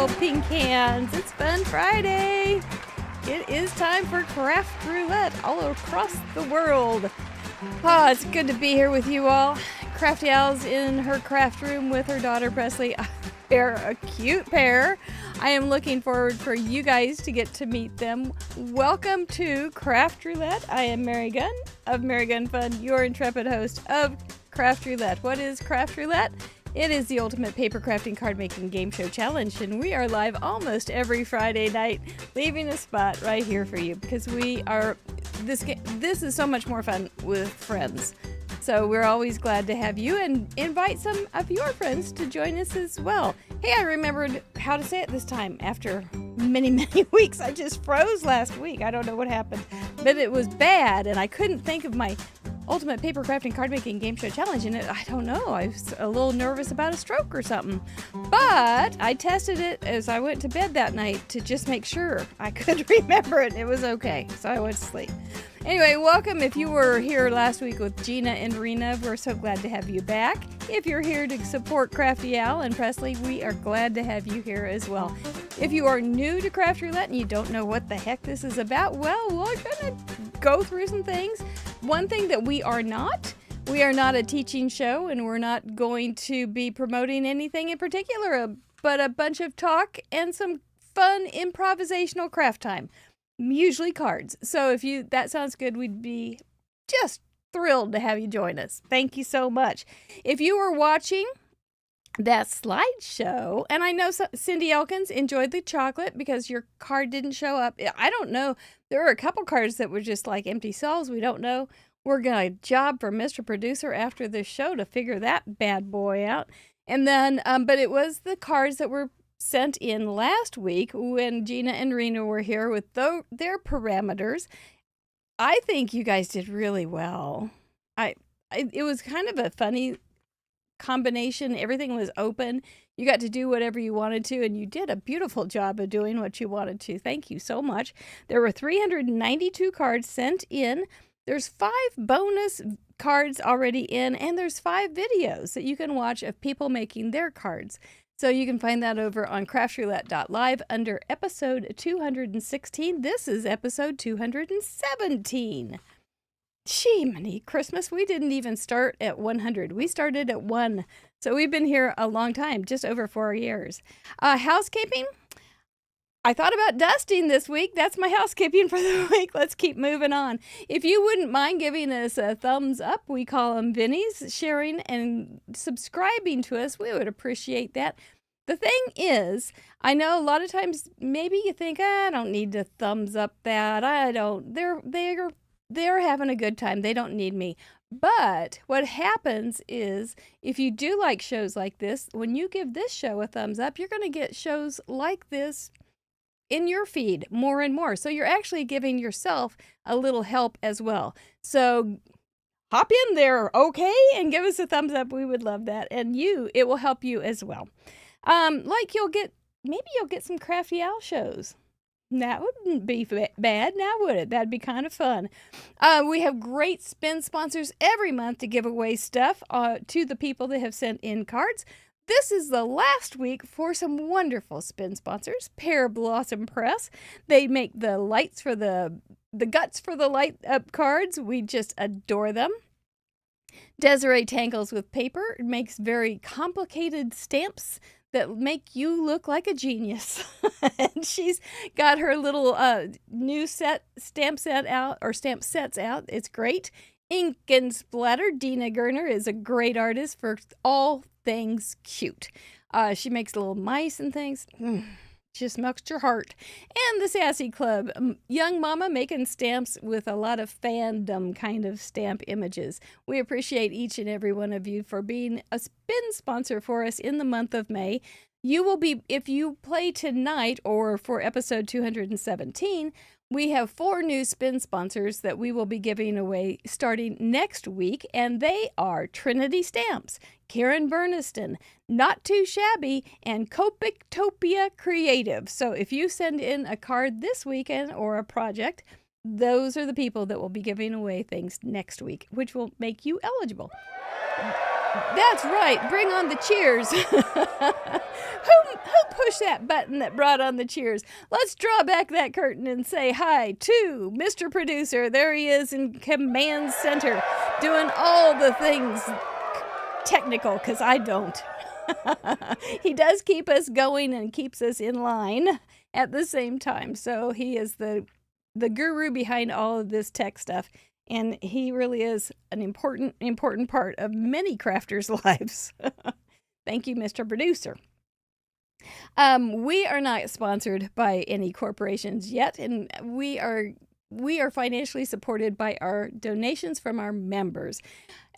all pink hands. It's Fun Friday. It is time for Craft Roulette all across the world. Oh, it's good to be here with you all. Crafty Al's in her craft room with her daughter Presleigh. They're a cute pair. I am looking forward for you guys to get to meet them. Welcome to Craft Roulette. I am Mary Gunn of Mary Gunn Fun, your intrepid host of Craft Roulette. What is Craft Roulette? It is the ultimate paper crafting card making game show challenge, and we are live almost every Friday night, leaving a spot right here for you because we are this is so much more fun with friends. So we're always glad to have you and invite some of your friends to join us as well. Hey, I remembered how to say it this time after many, many weeks. I just froze last week. I don't know what happened, but it was bad, and I couldn't think of my ultimate paper crafting card making game show challenge, and I don't know, I was a little nervous about a stroke or something, but I tested it as I went to bed that night to just make sure I could remember it. It was okay, so I went to sleep. Anyway, welcome. If you were here last week with Gina and Rena, we're so glad to have you back. If you're here to support Crafty Al and Presleigh, we are glad to have you here as well. If you are new to Craft Roulette and you don't know what the heck this is about, well, we're gonna go through some things. One thing that we are not a teaching show, and we're not going to be promoting anything in particular, but a bunch of talk and some fun improvisational craft time, usually cards. So if that sounds good, we'd be just thrilled to have you join us. Thank you so much. If you were watching that slideshow, and I know Cindy Elkins enjoyed the chocolate because your card didn't show up. I don't know. There were a couple cards that were just like empty cells. We don't know. We're going to job for Mr. Producer after this show to figure that bad boy out. And then, but it was the cards that were sent in last week when Gina and Rena were here with their parameters. I think you guys did really well. It was kind of a funny combination. Everything was open. You got to do whatever you wanted to, and you did a beautiful job of doing what you wanted to. Thank you so much. There were 392 cards sent in. There's 5 bonus cards already in, and there's 5 videos that you can watch of people making their cards. So you can find that over on craftroulette.live under episode 216. This is episode 217. Jiminy Christmas, we didn't even start at 100. We started at 1. So we've been here a long time, just over 4 years. Housekeeping. I thought about dusting this week. That's my housekeeping for the week. Let's keep moving on. If you wouldn't mind giving us a thumbs up, we call them Vinnies, sharing and subscribing to us, we would appreciate that. The thing is, I know a lot of times maybe you think, I don't need to thumbs up that. I don't. They're having a good time. They don't need me. But what happens is if you do like shows like this, when you give this show a thumbs up, you're going to get shows like this in your feed more and more. So you're actually giving yourself a little help as well. So hop in there, okay, and give us a thumbs up. We would love that. And it will help you as well. Like maybe you'll get some Crafty Al shows. That wouldn't be bad, now would it? That'd be kind of fun. We have great spin sponsors every month to give away stuff to the people that have sent in cards. This is the last week for some wonderful spin sponsors. Pear Blossom Press. They make the lights for the guts for the light up cards. We just adore them. Desiree Tangles with Paper makes very complicated stamps that make you look like a genius. And she's got her little new stamp sets out. It's great. Ink and Splatter. Dina Gerner is a great artist for all things cute. She makes little mice and things. Just melts your heart. And the Sassy Club, young mama making stamps with a lot of fandom kind of stamp images. We appreciate each and every one of you for being a spin sponsor for us in the month of May. You will be, if you play tonight or for episode 217, we have 4 new spin sponsors that we will be giving away starting next week, and they are Trinity Stamps, Karen Burniston, Not Too Shabby, and Copictopia Creative. So if you send in a card this weekend or a project, those are the people that will be giving away things next week, which will make you eligible. That's right. Bring on the cheers. Who pushed that button that brought on the cheers? Let's draw back that curtain and say hi to Mr. Producer. There he is in command center doing all the things technical, because I don't. He does keep us going and keeps us in line at the same time. So he is the guru behind all of this tech stuff. And he really is an important part of many crafters' lives. Thank you, Mr. Producer. We are not sponsored by any corporations yet, and we are financially supported by our donations from our members.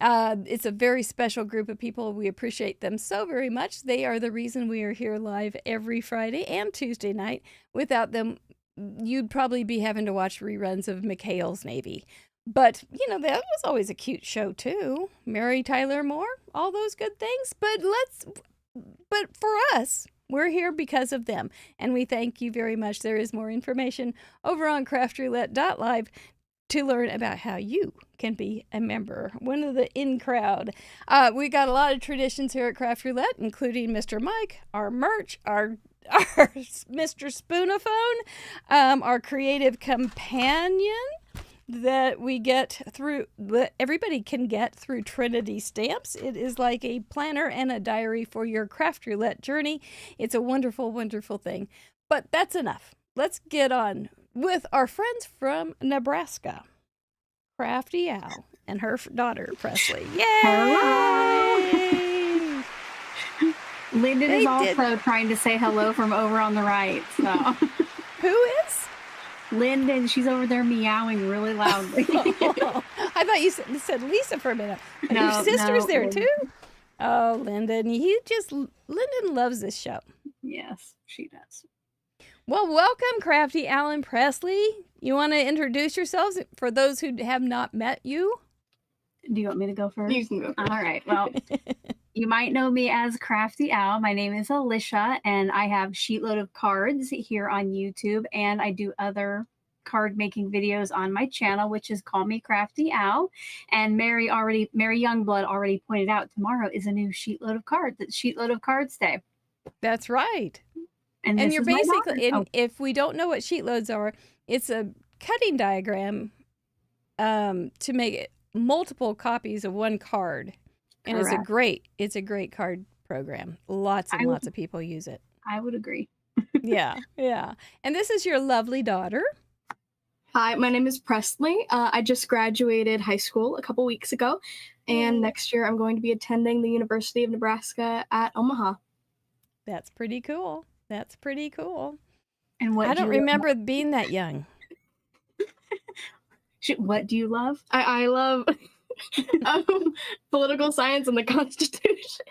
It's a very special group of people. We appreciate them so very much. They are the reason we are here live every Friday and Tuesday night. Without them, you'd probably be having to watch reruns of McHale's Navy. But, that was always a cute show, too. Mary Tyler Moore, all those good things. But for us, we're here because of them. And we thank you very much. There is more information over on craftroulette.live to learn about how you can be a member, one of the in crowd. We got a lot of traditions here at Craft Roulette, including Mr. Mike, our merch, our Mr. Spoonaphone, our creative companion that we get through, that everybody can get through Trinity Stamps. It is like a planner and a diary for your Craft Roulette journey. It's a wonderful, wonderful thing. But that's enough. Let's get on with our friends from Nebraska. Crafty Owl and her daughter, Presleigh. Yay! Hello! Lyndon is also trying to say hello from over on the right. So. Who is? Lyndon, she's over there meowing really loudly. I thought you said Lisa for a minute. No, your sister's there Lyndon. Too? Oh, Lyndon. Lyndon loves this show. Yes, she does. Well, welcome, Crafty Alan Presleigh. You want to introduce yourselves for those who have not met you? Do you want me to go first? You can go first. All right. Well, you might know me as Crafty Owl. My name is Alicia, and I have Sheetload of Cards here on YouTube, and I do other card making videos on my channel, which is Call Me Crafty Owl. And Mary Youngblood already pointed out tomorrow is a new Sheetload of Cards. It's Sheetload of Cards Day. That's right. And you're basically, if we don't know what sheetloads are, it's a cutting diagram to make multiple copies of one card. And Correct. It's a great card program. Lots of people use it. I would agree. Yeah. And this is your lovely daughter. Hi, my name is Presleigh. I just graduated high school a couple weeks ago, and next year I'm going to be attending the University of Nebraska at Omaha. That's pretty cool. And what I don't remember being that young. What do you love? I love political science and the Constitution.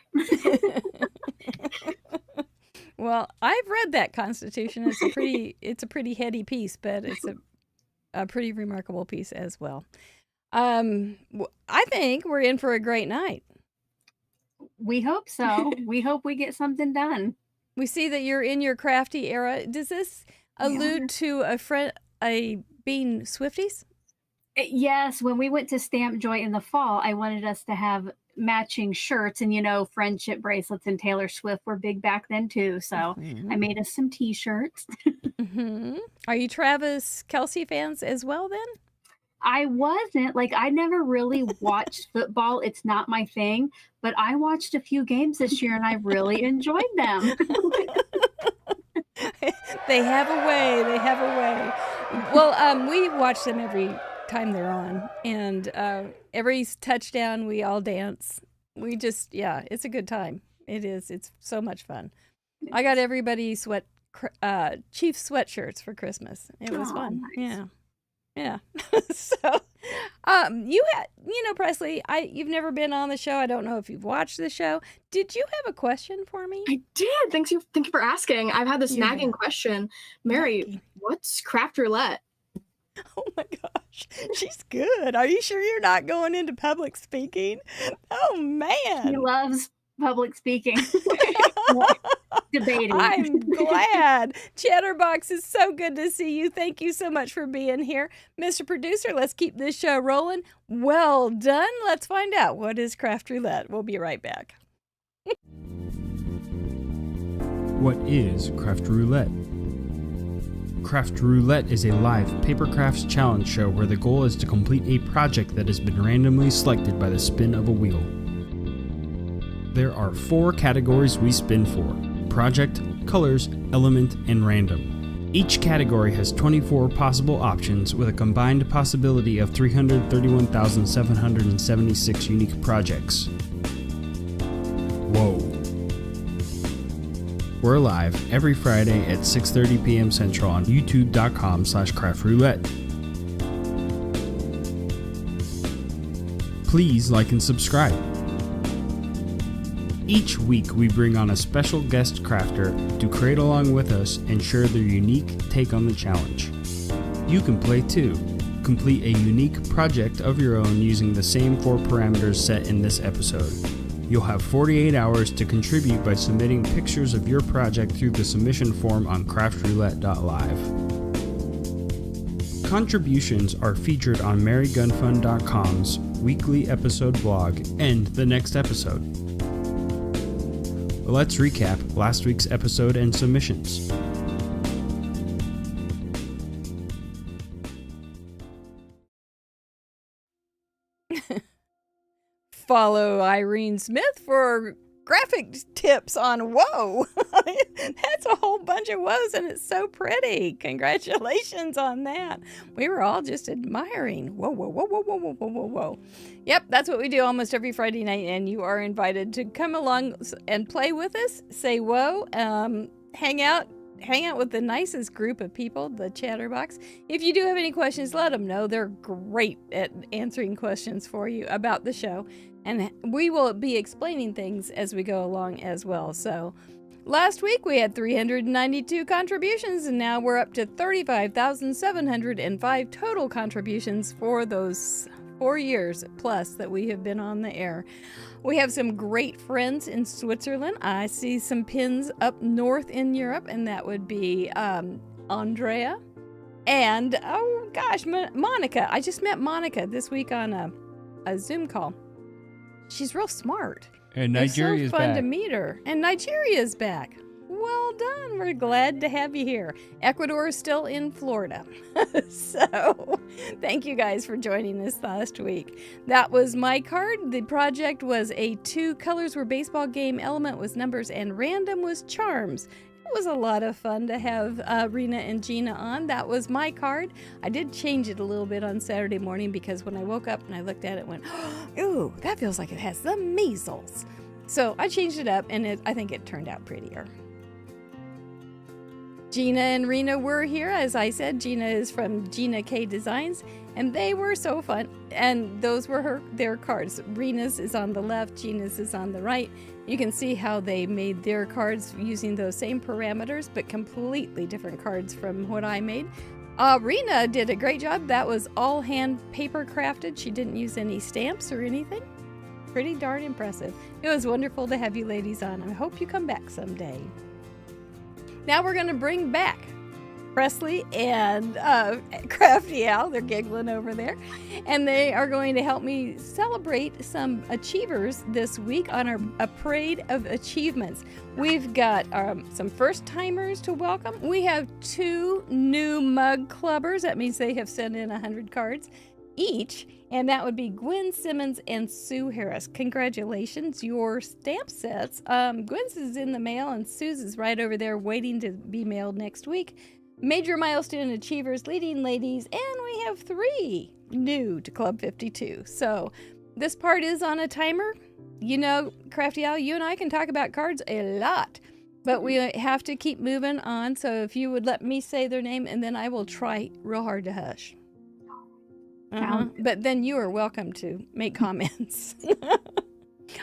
Well, I've read that Constitution. It's a pretty heady piece, but it's a pretty remarkable piece as well. I think we're in for a great night. We hope so. We hope we get something done. We see that you're in your crafty era. Does this allude to being Swifties? Yes. When we went to Stamp Joy in the fall, I wanted us to have matching shirts, and friendship bracelets and Taylor Swift were big back then too. So I made us some T-shirts. Are you Travis Kelce fans as well then? I wasn't. I never really watched football. It's not my thing, but I watched a few games this year and I really enjoyed them. They have a way. Well, we watch them every time they're on, and every touchdown we all dance. We just, it's a good time. It is. It's so much fun. I got everybody Chief sweatshirts for Christmas. It was fun. Nice. Yeah. So, Presleigh, you've never been on the show. I don't know if you've watched the show. Did you have a question for me? I did. Thank you for asking. I've had this nagging question. Mary, what's Craft Roulette? Oh my gosh, she's good. Are you sure you're not going into public speaking? Oh man. He loves public speaking. debating. I'm glad. Chatterbox, is so good to see you. Thank you so much for being here. Mr. Producer, let's keep this show rolling. Well done. Let's find out what is Craft Roulette. We'll be right back. What is Craft Roulette? Craft Roulette is a live paper crafts challenge show where the goal is to complete a project that has been randomly selected by the spin of a wheel. There are 4 categories we spin for: project, colors, element, and random. Each category has 24 possible options with a combined possibility of 331,776 unique projects. Whoa. We're live every Friday at 6:30 p.m. Central on youtube.com/craftroulette. Please like and subscribe. Each week we bring on a special guest crafter to create along with us and share their unique take on the challenge. You can play too. Complete a unique project of your own using the same 4 parameters set in this episode. You'll have 48 hours to contribute by submitting pictures of your project through the submission form on craftroulette.live. Contributions are featured on marygunfund.com's weekly episode blog and the next episode. Let's recap last week's episode and submissions. Follow Irene Smith for graphic tips on Whoa. That's a whole bunch of woes, and it's so pretty. Congratulations on that. We were all just admiring. Whoa, whoa, whoa, whoa, whoa, whoa, whoa, whoa, whoa. Yep, that's what we do almost every Friday night, and you are invited to come along and play with us, say whoa, hang out with the nicest group of people, the Chatterbox. If you do have any questions, let them know. They're great at answering questions for you about the show. And we will be explaining things as we go along as well. So last week we had 392 contributions, and now we're up to 35,705 total contributions for those 4 years plus that we have been on the air. We have some great friends in Switzerland. I see some pins up north in Europe, and that would be Andrea and, oh gosh, Monica. I just met Monica this week on a Zoom call. She's real smart. And Nigeria's back. It's so fun back. to meet her. And Nigeria's back. Well done. We're glad to have you here. Ecuador is still in Florida. So thank you guys for joining us last week. That was my card. The project was a 2 colors were baseball game, element was numbers, and random was charms. It was a lot of fun to have Rena and Gina on. That was my card. I did change it a little bit on Saturday morning because when I woke up and I looked at it, went, ooh, that feels like it has the measles. So I changed it up, and I think it turned out prettier. Gina and Rena were here. As I said, Gina is from Gina K Designs, and they were so fun. And those were their cards. Rena's is on the left, Gina's is on the right. You can see how they made their cards using those same parameters, but completely different cards from what I made. Rena did a great job. That was all hand paper crafted. She didn't use any stamps or anything. Pretty darn impressive. It was wonderful to have you ladies on. I hope you come back someday. Now we're going to bring back Presleigh and Crafty Al. They're giggling over there. And they are going to help me celebrate some achievers this week on a parade of achievements. We've got some first-timers to welcome. We have 2 new mug clubbers. That means they have sent in 100 cards each. And that would be Gwen Simmons and Sue Harris. Congratulations, your stamp sets. Gwen's is in the mail, and Sue's is right over there waiting to be mailed next week. Major milestone achievers, leading ladies, and we have 3 new to Club 52. So this part is on a timer. You know, Crafty Al, you and I can talk about cards a lot, but we have to keep moving on. So if you would let me say their name, and then I will try real hard to hush. But then you are welcome to make comments.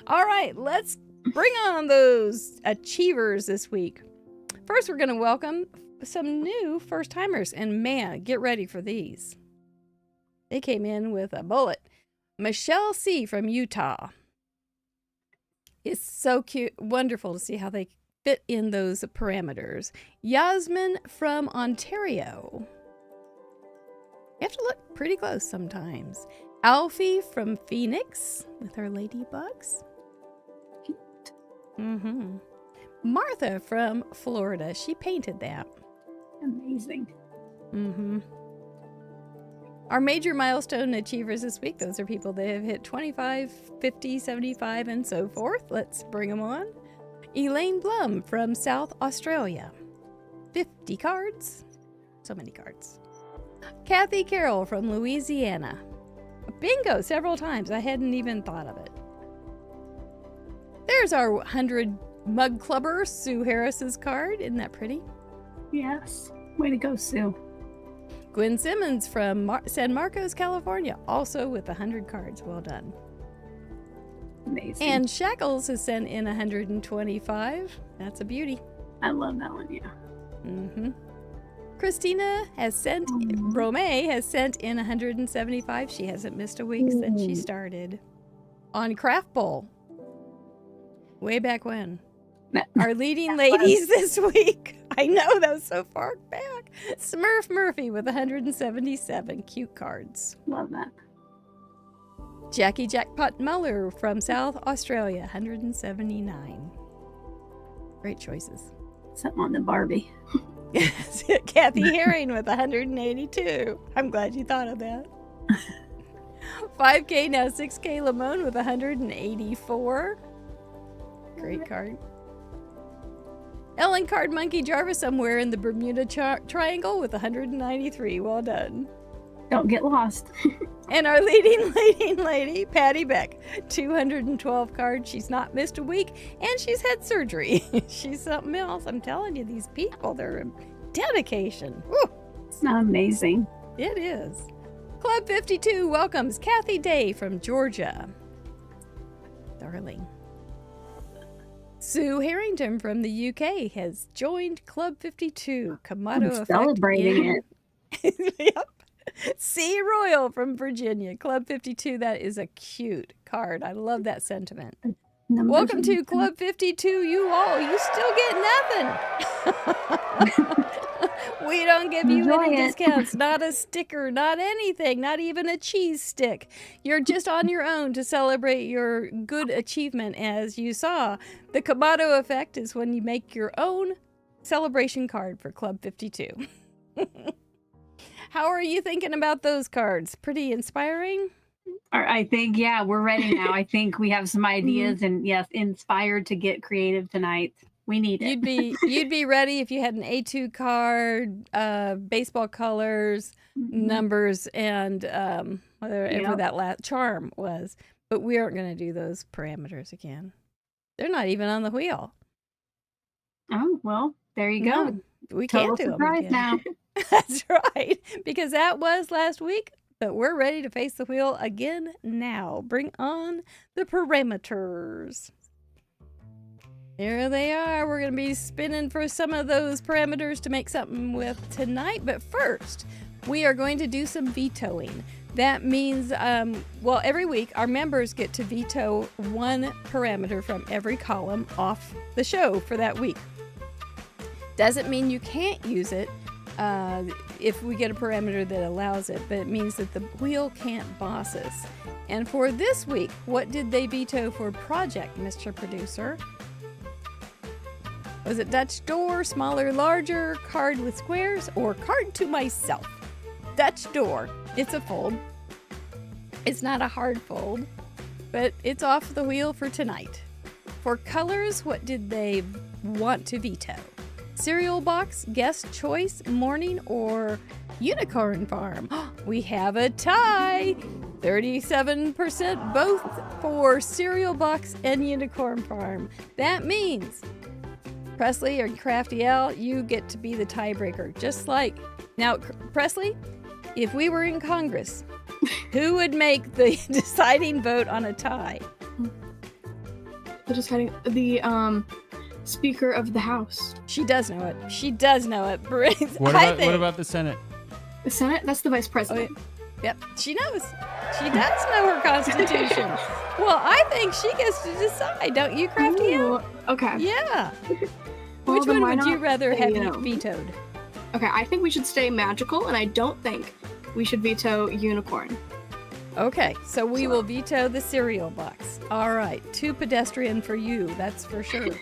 All right, let's bring on those achievers this week. First, we're going to welcome some new first-timers, and man, get ready for these. They came in with a bullet. Michelle C. from Utah. It's so cute, wonderful to see how they fit in those parameters. Yasmin from Ontario. You have to look pretty close sometimes. Alfie from Phoenix with her ladybugs. Mm-hmm. Martha from Florida. She painted that. Amazing. Mm-hmm. Our major milestone achievers this week, those are people that have hit 25, 50, 75, and so forth. Let's bring them on. Elaine Blum from South Australia. 50 cards. So many cards. Kathy Carroll from Louisiana. Bingo several times. I hadn't even thought of it. There's our 100 mug clubber, Sue Harris's card. Isn't that pretty? Yes. Way to go, Sue. Gwen Simmons from San Marcos, California, also with 100 cards. Well done. Amazing. And Shackles has sent in 125. That's a beauty. I love that one, yeah. Mm-hmm. Christina has sent, Romay has sent in 175. She hasn't missed a week since she started. On Craft Bowl. Way back when. Our leading ladies this week. I know, that was so far back. Smurf Murphy with 177 cute cards. Love that. Jackie Jackpot Muller from South Australia, 179. Great choices. Something on the Barbie. Kathy Herring with 182. I'm glad you thought of that. 5K, now 6K Lamone with 184. Great card. Ellen Card Monkey Jarvis somewhere in the Bermuda Triangle with 193. Well done. Don't get lost. And our leading lady, Patty Beck, 212 cards. She's not missed a week, and she's had surgery. She's something else. I'm telling you, these people, they're dedication. Woo. It's not amazing. It is. Club 52 welcomes Kathy Day from Georgia. Darling. Sue Harrington from the UK has joined Club 52. Kamado effect. Celebrating it. Yep. C. Royal from Virginia. Club 52. That is a cute card. I love that sentiment. Welcome to Club 52, you all. You still get nothing. We don't give you any discounts. Not a sticker, not anything, not even a cheese stick. You're just on your own to celebrate your good achievement. As you saw, the Kamado effect is when you make your own celebration card for Club 52. How are you thinking about those cards? Pretty inspiring? I think, yeah, we're ready now. I think we have some ideas and, yes, inspired to get creative tonight. We need it. You'd be ready if you had an A2 card, baseball colors, numbers, and whatever that last charm was. But we aren't going to do those parameters again. They're not even on the wheel. Oh, well, there you go. No, we can't do them again. Now. That's right, because that was last week. But we're ready to face the wheel again now. Bring on the parameters. There they are. We're going to be spinning for some of those parameters to make something with tonight. But first, we are going to do some vetoing. That means, every week our members get to veto one parameter from every column off the show for that week. Doesn't mean you can't use it if we get a parameter that allows it, but it means that the wheel can't boss us. And for this week, what did they veto for project, Mr. Producer? Was it Dutch door, smaller, larger, card with squares, or card to myself? Dutch door. It's a fold. It's not a hard fold, but it's off the wheel for tonight. For colors, what did they want to veto? Cereal box, guest choice, morning, or unicorn farm? We have a tie. 37% both for cereal box and unicorn farm. That means Presleigh or Crafty Al, you get to be the tiebreaker. Just like now, Presleigh, if we were in Congress, who would make the deciding vote on a tie? The Speaker of the House. She does know it. She does know it. What about the Senate? The Senate? That's the Vice President. Oh, yeah. Yep, she knows. She does know her Constitution. Well, I think she gets to decide, don't you, Crafty? Ooh, okay. Yeah. Well, Which then one why would you not rather say, have you know- vetoed? Okay, I think we should stay magical, and I don't think we should veto unicorn. Okay, so we will veto the cereal box. All right, too pedestrian for you, that's for sure.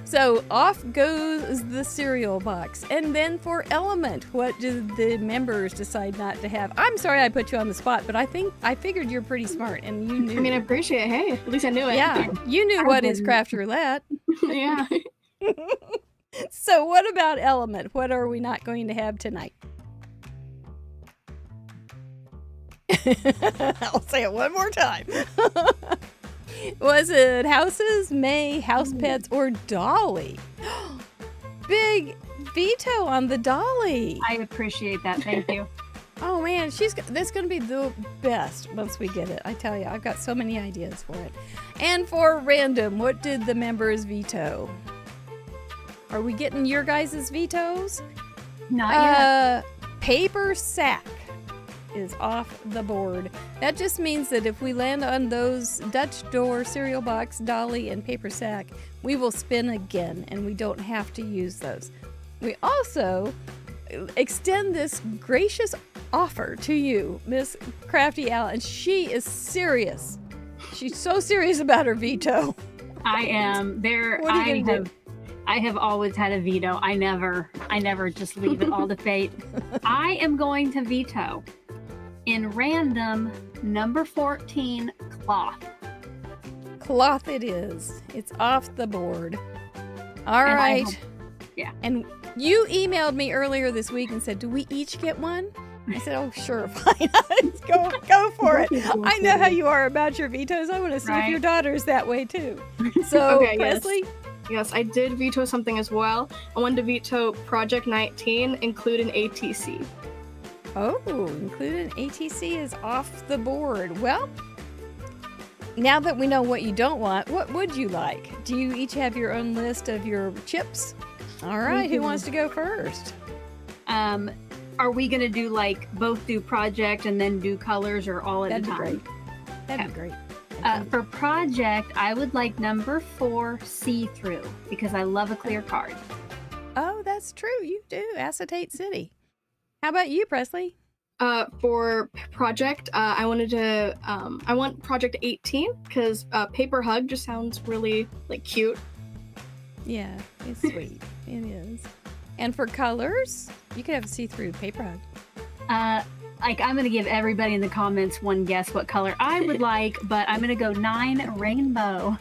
So off goes the cereal box. And then for element, what did the members decide not to have? I'm sorry I put you on the spot, but I figured you're pretty smart and you knew. I mean, I appreciate it. Hey, at least I knew it. Yeah, you knew I what is didn't. craft roulette. Yeah. So what about element? What are we not going to have tonight? I'll say it one more time. Was it houses, May, house pets, or dolly? Big veto on the dolly. I appreciate that. Thank you. Oh man, that's gonna be the best once we get it. I tell you, I've got so many ideas for it. And for random, what did the members veto? Are we getting your guys' vetoes? Not yet. Paper sack is off the board. That just means that if we land on those Dutch door, cereal box, dolly, and paper sack, we will spin again and we don't have to use those. We also extend this gracious offer to you, Miss Crafty Al, and she is serious. She's so serious about her veto. I am. There. What are you gonna do? I have always had a veto. I never just leave it all to fate. I am going to veto in random number 14 cloth. Cloth it is. It's off the board. All And I right. hope- yeah. And you emailed me earlier this week and said, do we each get one? I said, oh, sure, fine. go for it. I know how you are about your vetoes. I want to see if Right. your daughter's that way too. So, Okay, yes. Presleigh, Yes, I did veto something as well. I wanted to veto Project 19, include an ATC. oh, include an ATC is off the board. Well, now that we know what you don't want, what would you like? Do you each have your own list of your chips? All right, who wants to go first? Are we gonna do like both do project and then do colors, or all at That'd a be time? great. That'd be great. For project, I would like number 4 see-through because I love a clear card. Oh, that's true. You do. Acetate City. How about you, Presleigh? For project, I want Project 18 because Paper Hug just sounds really cute. Yeah, it's sweet. It is. And for colors, you could have a see-through paper hug. I'm gonna give everybody in the comments one guess what color I would like, but I'm gonna go 9 rainbow.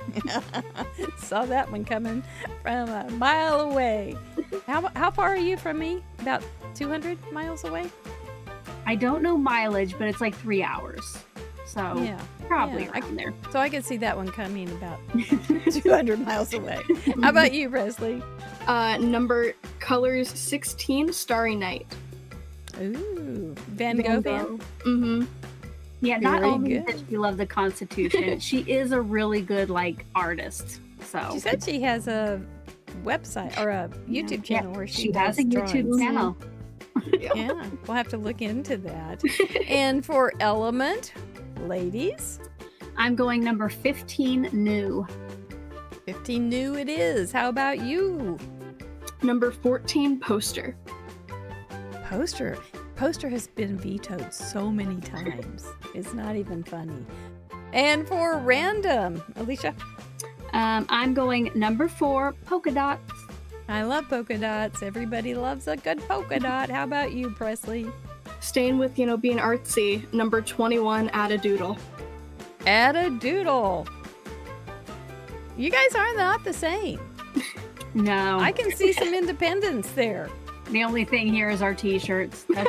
Saw that one coming from a mile away. How far are you from me? About 200 miles away? I don't know mileage, but it's like 3 hours. So Yeah. probably yeah, around there. So I could see that one coming about 200 miles away. How about you, Presleigh? Number colors 16, Starry Night. Ooh, Van Gogh fan? Mm-hmm. Yeah, not Very only good. does she love the Constitution, she is a really good artist. So She said she has a website or a YouTube channel where she has a does YouTube drawings. channel. Yeah, we'll have to look into that. And for element, ladies, I'm going number 15 new. 15 new it is. How about you? Number 14, Poster. Poster has been vetoed so many times. It's not even funny. And for random, Alicia, I'm going number 4 polka dots. I love polka dots. Everybody loves a good polka dot. How about you, Presleigh? Staying with, being artsy, number 21, Add a Doodle. Add a doodle. You guys are not the same. No, I can see some independence there. the only thing here is our t-shirts. But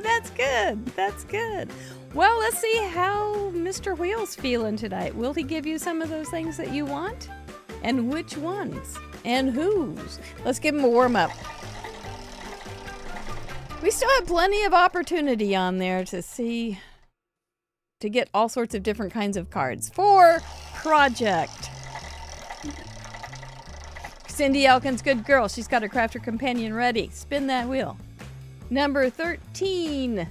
that's good. That's good. Well, let's see how Mr. Wheel's feeling tonight. Will he give you some of those things that you want? And which ones? And whose? Let's give him a warm up. We still have plenty of opportunity on there to get all sorts of different kinds of cards. For project. Cindy Elkins, good girl. She's got her crafter companion ready. Spin that wheel. Number 13,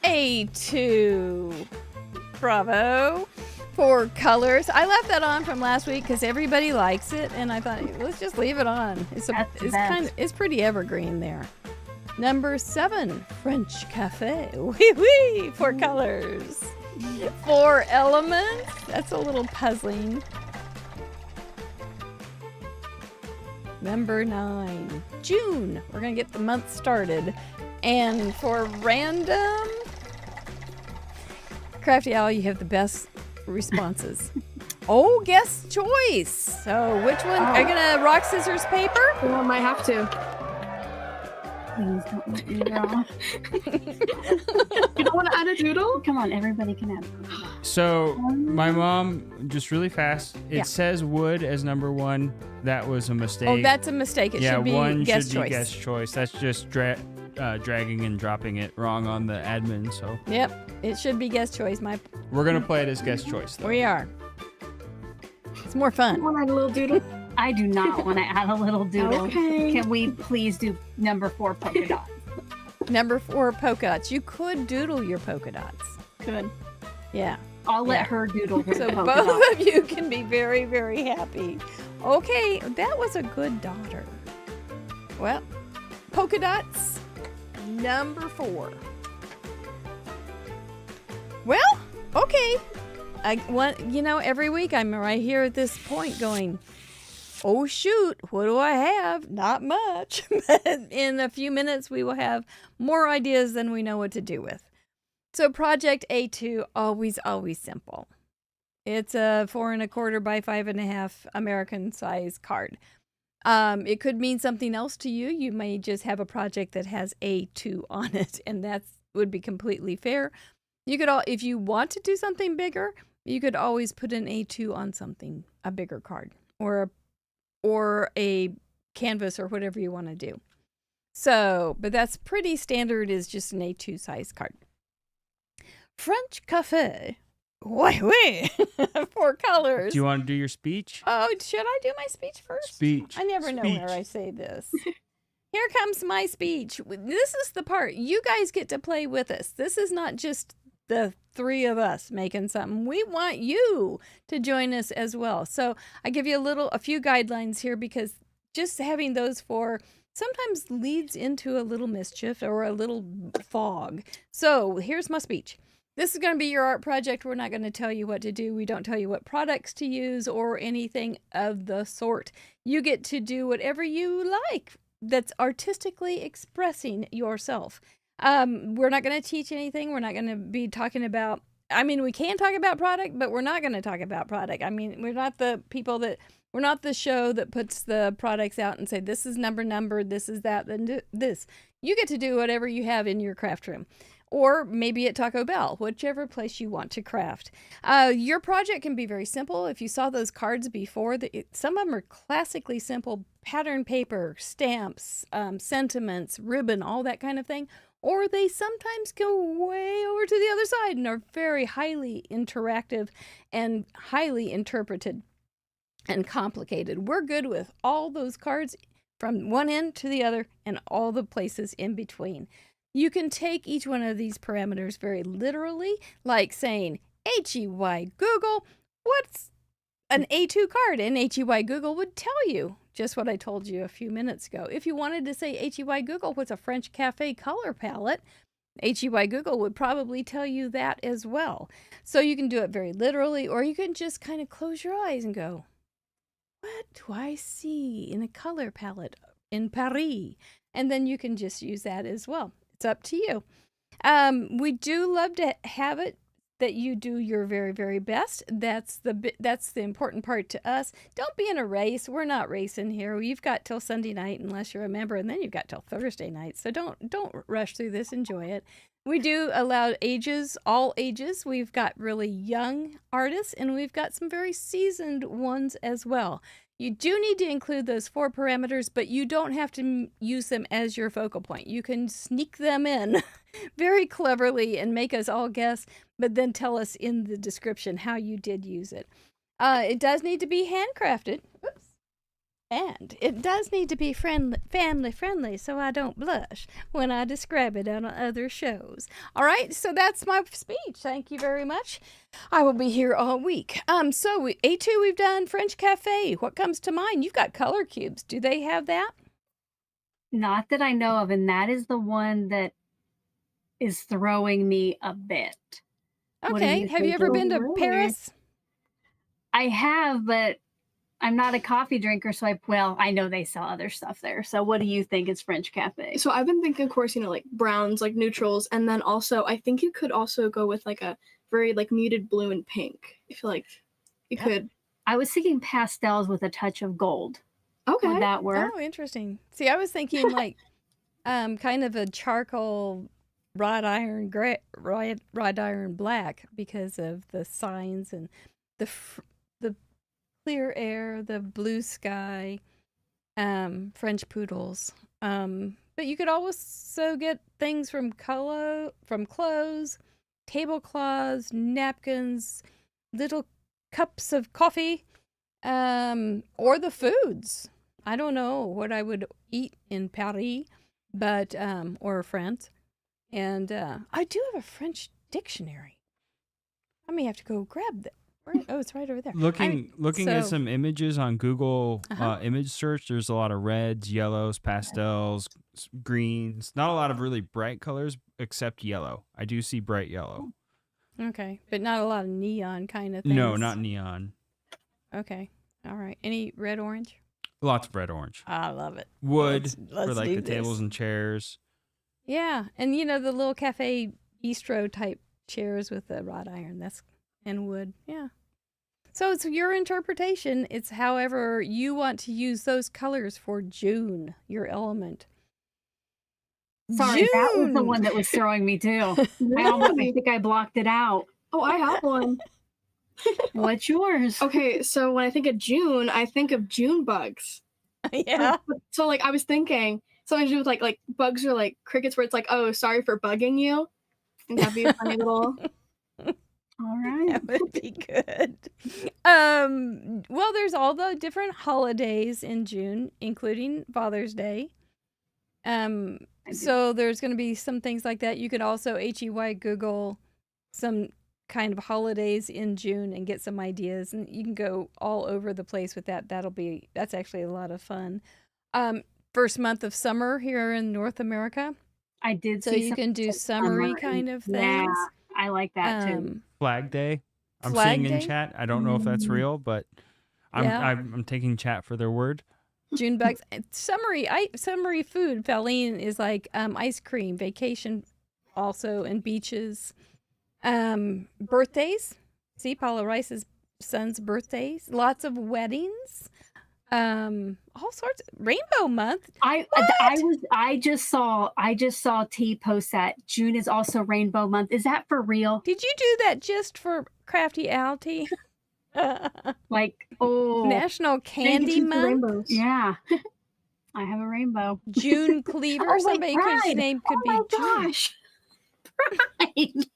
A2. Bravo. 4 colors. I left that on from last week because everybody likes it, and I thought let's just leave it on. It's pretty evergreen there. Number 7, French Cafe. Wee wee, 4 colors. 4 elements. That's a little puzzling. Number 9, June. We're gonna get the month started. And for random, Crafty Owl, you have the best responses. Oh, guess choice. So which one? Are you gonna rock, scissors, paper? Well, I might have to. Please don't let me draw. You don't want to add a doodle? Come on, everybody can add. So my mom, just really fast, it says wood as number 1. That was a mistake. Oh, that's a mistake. It should be one guess should choice. be guess choice. That's just dragging and dropping it wrong on the admin. So Yep, it should be guess choice. we're gonna play it as guess choice, though. We are. It's more fun. Want to add a little doodle? I do not want to add a little doodle. Okay. Can we please do number 4 polka dots? Number 4, polka dots. You could doodle your polka dots. Good. Yeah. I'll let her doodle her So polka both dots. of you can be very, very happy. Okay, that was a good daughter. Well, polka dots, number 4. Well, okay. Every week I'm right here at this point going, oh shoot, what do I have? Not much. But in a few minutes we will have more ideas than we know what to do with. So project A2, always simple. It's a 4 1/4 by 5 1/2 American size card. It could mean something else to you. You may just have a project that has A2 on it, and that would be completely fair. You could if you want to do something bigger, you could always put an A2 on something, a bigger card, or a canvas or whatever you want to do. So, but that's pretty standard, is just an A2 size card. French Cafe. Oui. 4 colors. Do you want to do your speech? Oh, should I do my speech first? Speech. I never know where I say this. Here comes my speech. This is the part. You guys get to play with us. This is not just the 3 of us making something. We want you to join us as well. So I give you a few guidelines here, because just having those 4 sometimes leads into a little mischief or a little fog. So here's my speech. This is going to be your art project. We're not going to tell you what to do. We don't tell you what products to use or anything of the sort. You get to do whatever you like that's artistically expressing yourself. We're not going to teach anything. We're not going to be talking about, we can talk about product, but we're not going to talk about product. We're not the people we're not the show that puts the products out and say, this is numbered, this is that, then this. You get to do whatever you have in your craft room. Or maybe at Taco Bell, whichever place you want to craft. Your project can be very simple. If you saw those cards before, some of them are classically simple: pattern paper, stamps, sentiments, ribbon, all that kind of thing. Or they sometimes go way over to the other side and are very highly interactive and highly interpreted and complicated. We're good with all those cards from one end to the other and all the places in between. You can take each one of these parameters very literally, like saying, HEY Google, what's an A2 card? And HEY Google would tell you just what I told you a few minutes ago. If you wanted to say, HEY Google, what's a French Cafe color palette? HEY Google would probably tell you that as well. So you can do it very literally, or you can just kind of close your eyes and go, what do I see in a color palette in Paris? And then you can just use that as well. It's up to you. We do love to have it that you do your very, very best. That's the important part to us. Don't be in a race. We're not racing here. You've got till Sunday night unless you're a member, and then you've got till Thursday night. So don't rush through this. Enjoy it. We do allow ages, all ages. We've got really young artists, and we've got some very seasoned ones as well. You do need to include those 4 parameters, but you don't have to use them as your focal point. You can sneak them in very cleverly and make us all guess, but then tell us in the description how you did use it. It does need to be handcrafted. Oops. And it does need to be family friendly, so I don't blush when I describe it on other shows. All right, so that's my speech. Thank you very much. I will be here all week. A2 we've done French Cafe. What comes to mind? You've got color cubes. Do they have that? Not that I know of, and that is the one that is throwing me a bit. Okay, have you ever been to Paris? I have, but I'm not a coffee drinker, so I know they sell other stuff there. So what do you think is French Cafe? So I've been thinking, of course, like browns, like neutrals, and then also I think you could also go with like a very like muted blue and pink. I feel like you could. I was thinking pastels with a touch of gold. Okay. Would that work? Oh, interesting. See, I was thinking like kind of a charcoal wrought iron black because of the signs and the clear air, the blue sky, French poodles. But you could also get things from clothes, tablecloths, napkins, little cups of coffee, or the foods. I don't know what I would eat in Paris, but or France. And I do have a French dictionary. I may have to go grab that. Oh, it's right over there. Looking at some images on Google image search, there's a lot of reds, yellows, pastels, greens. Not a lot of really bright colors, except yellow. I do see bright yellow. Okay, but not a lot of neon kind of things. No, not neon. Okay, all right. Any red, orange? Lots of red, orange. I love it. Wood Let's for like do the this. tables and chairs. Yeah, and the little cafe bistro type chairs with the wrought iron. And wood. Yeah. So it's your interpretation. It's however you want to use those colors for June, your element. Sorry, that was the one that was throwing me too. I think I blocked it out. Oh, I have one. What's yours? Okay, so when I think of June, I think of June bugs. Yeah. So like I was thinking something to do with like bugs or like crickets where it's like, oh, sorry for bugging you. And that'd be a funny little. All right. That would be good. Well, there's all the different holidays in June, including Father's Day. So there's going to be some things like that. You could also Google some kind of holidays in June and get some ideas, and you can go all over the place with that. That's actually a lot of fun. First month of summer here in North America. I did. So you can do summery kind of things. Yeah, I like that too. Flag Day. I'm Flag seeing Day? in chat. I don't know if that's real, but I'm taking chat for their word. June bugs. Summery food. Feline is like ice cream, vacation also, and beaches. Birthdays. See, Paula Rice's son's birthdays. Lots of weddings. All sorts. Rainbow month. I just saw T post that June is also Rainbow Month. Is that for real? Did you do that just for Crafty Alty? National Candy Month. Yeah. I have a rainbow. June Cleaver. Oh, Somebody whose name could be June. Gosh. Pride.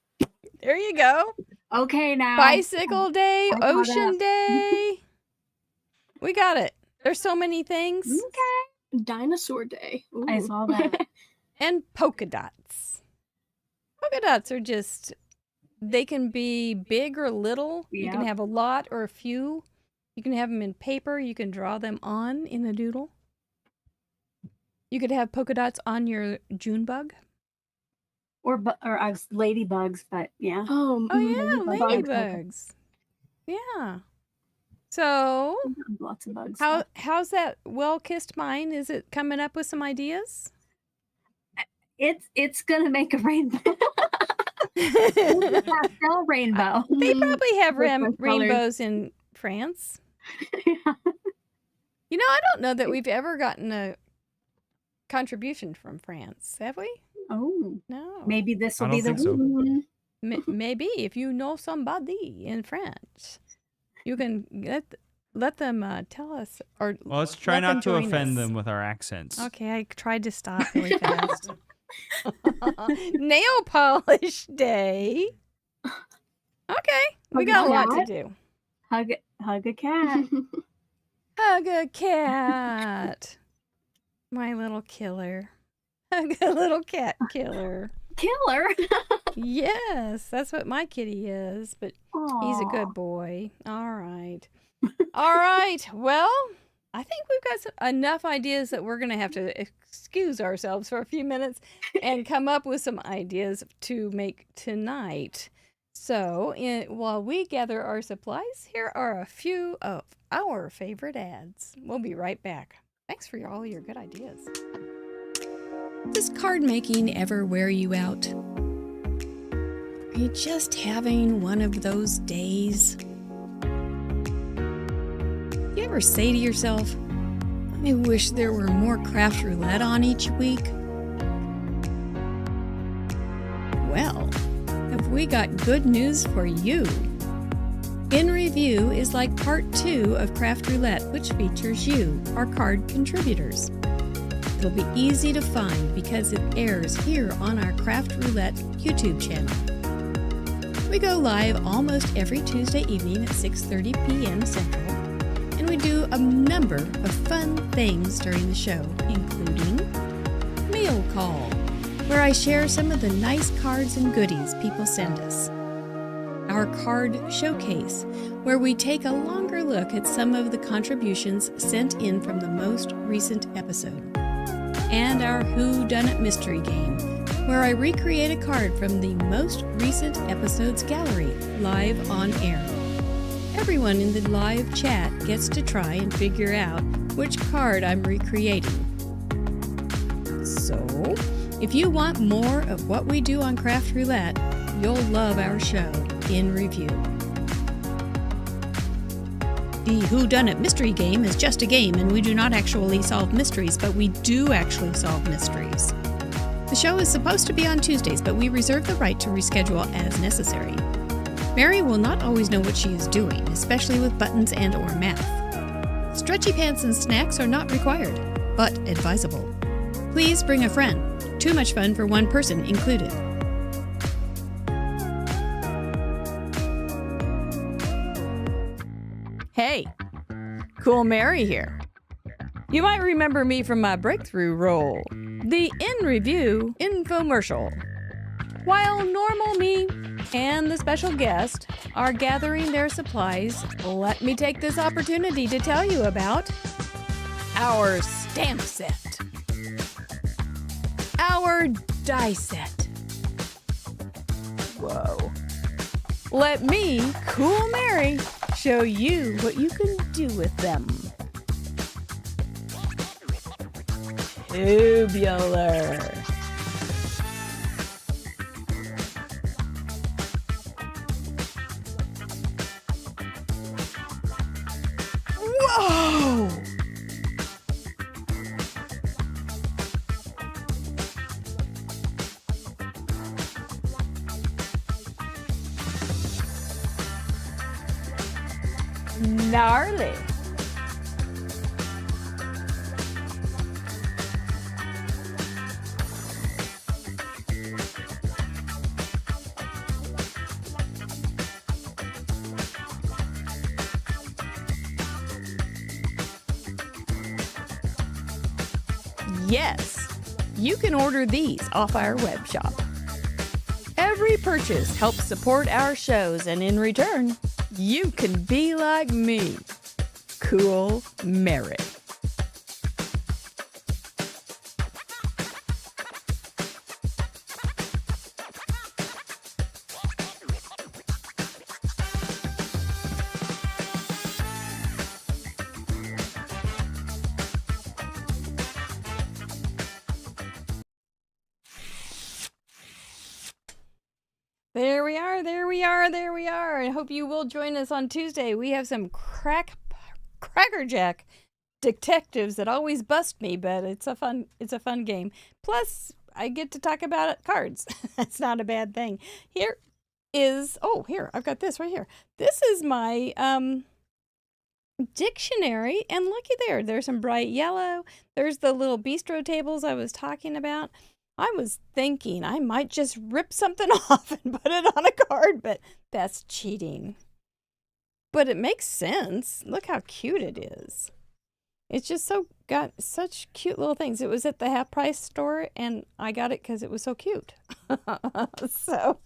There you go. Okay, now. Bicycle Day, I got Ocean it. Day. We got it. There's so many things. Okay. Dinosaur Day. Ooh. I saw that. And polka dots. Polka dots are just, they can be big or little. You can Yep. have a lot or a few. You can have them in paper. You can draw them on in a doodle. You could have polka dots on your June bug. or I was ladybugs, but yeah. Oh, Oh, yeah, ladybug. ladybugs. Yeah. So, Lots of bugs. how's that well-kissed mind? Is it coming up with some ideas? It's gonna make a rainbow. Pastel rainbow. They probably have Different colors. rainbows in France. I don't know that we've ever gotten a contribution from France, have we? Oh, No. maybe this will I be don't the think so. one. Maybe if you know somebody in France, you can let them tell us. Or Well, let's try let them not to join offend us. them with our accents. Okay, I tried to stop really fast. Nail polish day. Okay, we got a lot to do. Hug a cat. Hug a cat. My little killer. Hug a little cat killer. Killer. Yes, that's what my kitty is, but he's a Aw. good boy. All right. All right. Well, I think we've got enough ideas that we're going to have to excuse ourselves for a few minutes and come up with some ideas to make tonight. So, while we gather our supplies, here are a few of our favorite ads. We'll be right back. Thanks for all your good ideas. Does card making ever wear you out? Are you just having one of those days? You ever say to yourself, I wish there were more Craft Roulette on each week? Well, have we got good news for you? In Review is like part 2 of Craft Roulette, which features you, our card contributors. It'll be easy to find because it airs here on our Craft Roulette YouTube channel. We go live almost every Tuesday evening at 6:30 p.m. Central, and we do a number of fun things during the show, including Mail Call, where I share some of the nice cards and goodies people send us. Our Card Showcase, where we take a longer look at some of the contributions sent in from the most recent episode. And our Who Done It Mystery Game, where I recreate a card from the most recent episode's gallery, live on air. Everyone in the live chat gets to try and figure out which card I'm recreating. So, if you want more of what we do on Craft Roulette, you'll love our show, In Review. The Whodunit Mystery Game is just a game, and we do not actually solve mysteries, but we do actually solve mysteries. The show is supposed to be on Tuesdays, but we reserve the right to reschedule as necessary. Mary will not always know what she is doing, especially with buttons and or math. Stretchy pants and snacks are not required, but advisable. Please bring a friend. Too much fun for one person included. Hey, Cool Mary here. You might remember me from my breakthrough role, the In Review infomercial. While normal me and the special guest are gathering their supplies, let me take this opportunity to tell you about our stamp set, our die set. Whoa. Let me, Cool Mary, show you what you can do with them. Tubular. Whoa! Gnarly. Yes, you can order these off our web shop. Every purchase helps support our shows, and in return, you can be like me, Cool Mary. There we are, there we are, there we are. I hope you will join us on Tuesday. We have some crackerjack detectives that always bust me, but it's a fun game. Plus, I get to talk about cards. That's not a bad thing. Here, I've got this right here. This is my dictionary, and looky there. There's some bright yellow. There's the little bistro tables I was talking about. I was thinking I might just rip something off and put it on a card, but that's cheating. But it makes sense. Look how cute it is. It's just got such cute little things. It was at the half price store, and I got it because it was so cute. So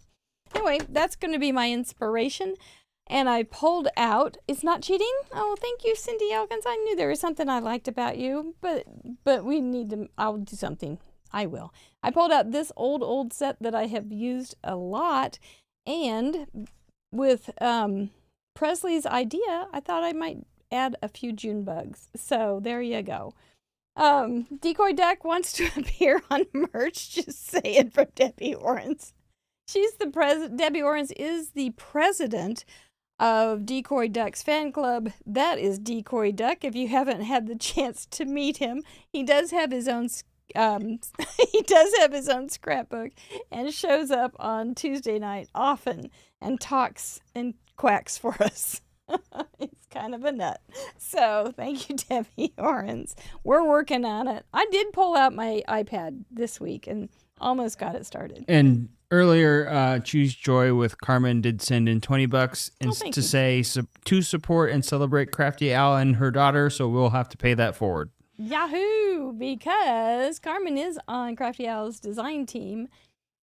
anyway, that's going to be my inspiration. And I pulled out. It's not cheating. Oh, thank you, Cindy Elkins. I knew there was something I liked about you, but we need to. I'll do something. I will. I pulled out this old set that I have used a lot, and with Presleigh's idea, I thought I might add a few June bugs. So there you go. Decoy Duck wants to appear on merch. Just saying, from Debbie Orens. She's the president. Debbie Orens is the president of Decoy Duck's fan club. That is Decoy Duck. If you haven't had the chance to meet him, he does have his own scrapbook and shows up on Tuesday night often and talks and quacks for us. It's kind of a nut. So thank you, Debbie Orens. We're working on it. I did pull out my iPad this week and almost got it started. And earlier, Choose Joy with Carmen did send in $20 to say to support and celebrate Crafty Al and her daughter. So we'll have to pay that forward. Yahoo! Because Carmen is on Crafty Al's design team,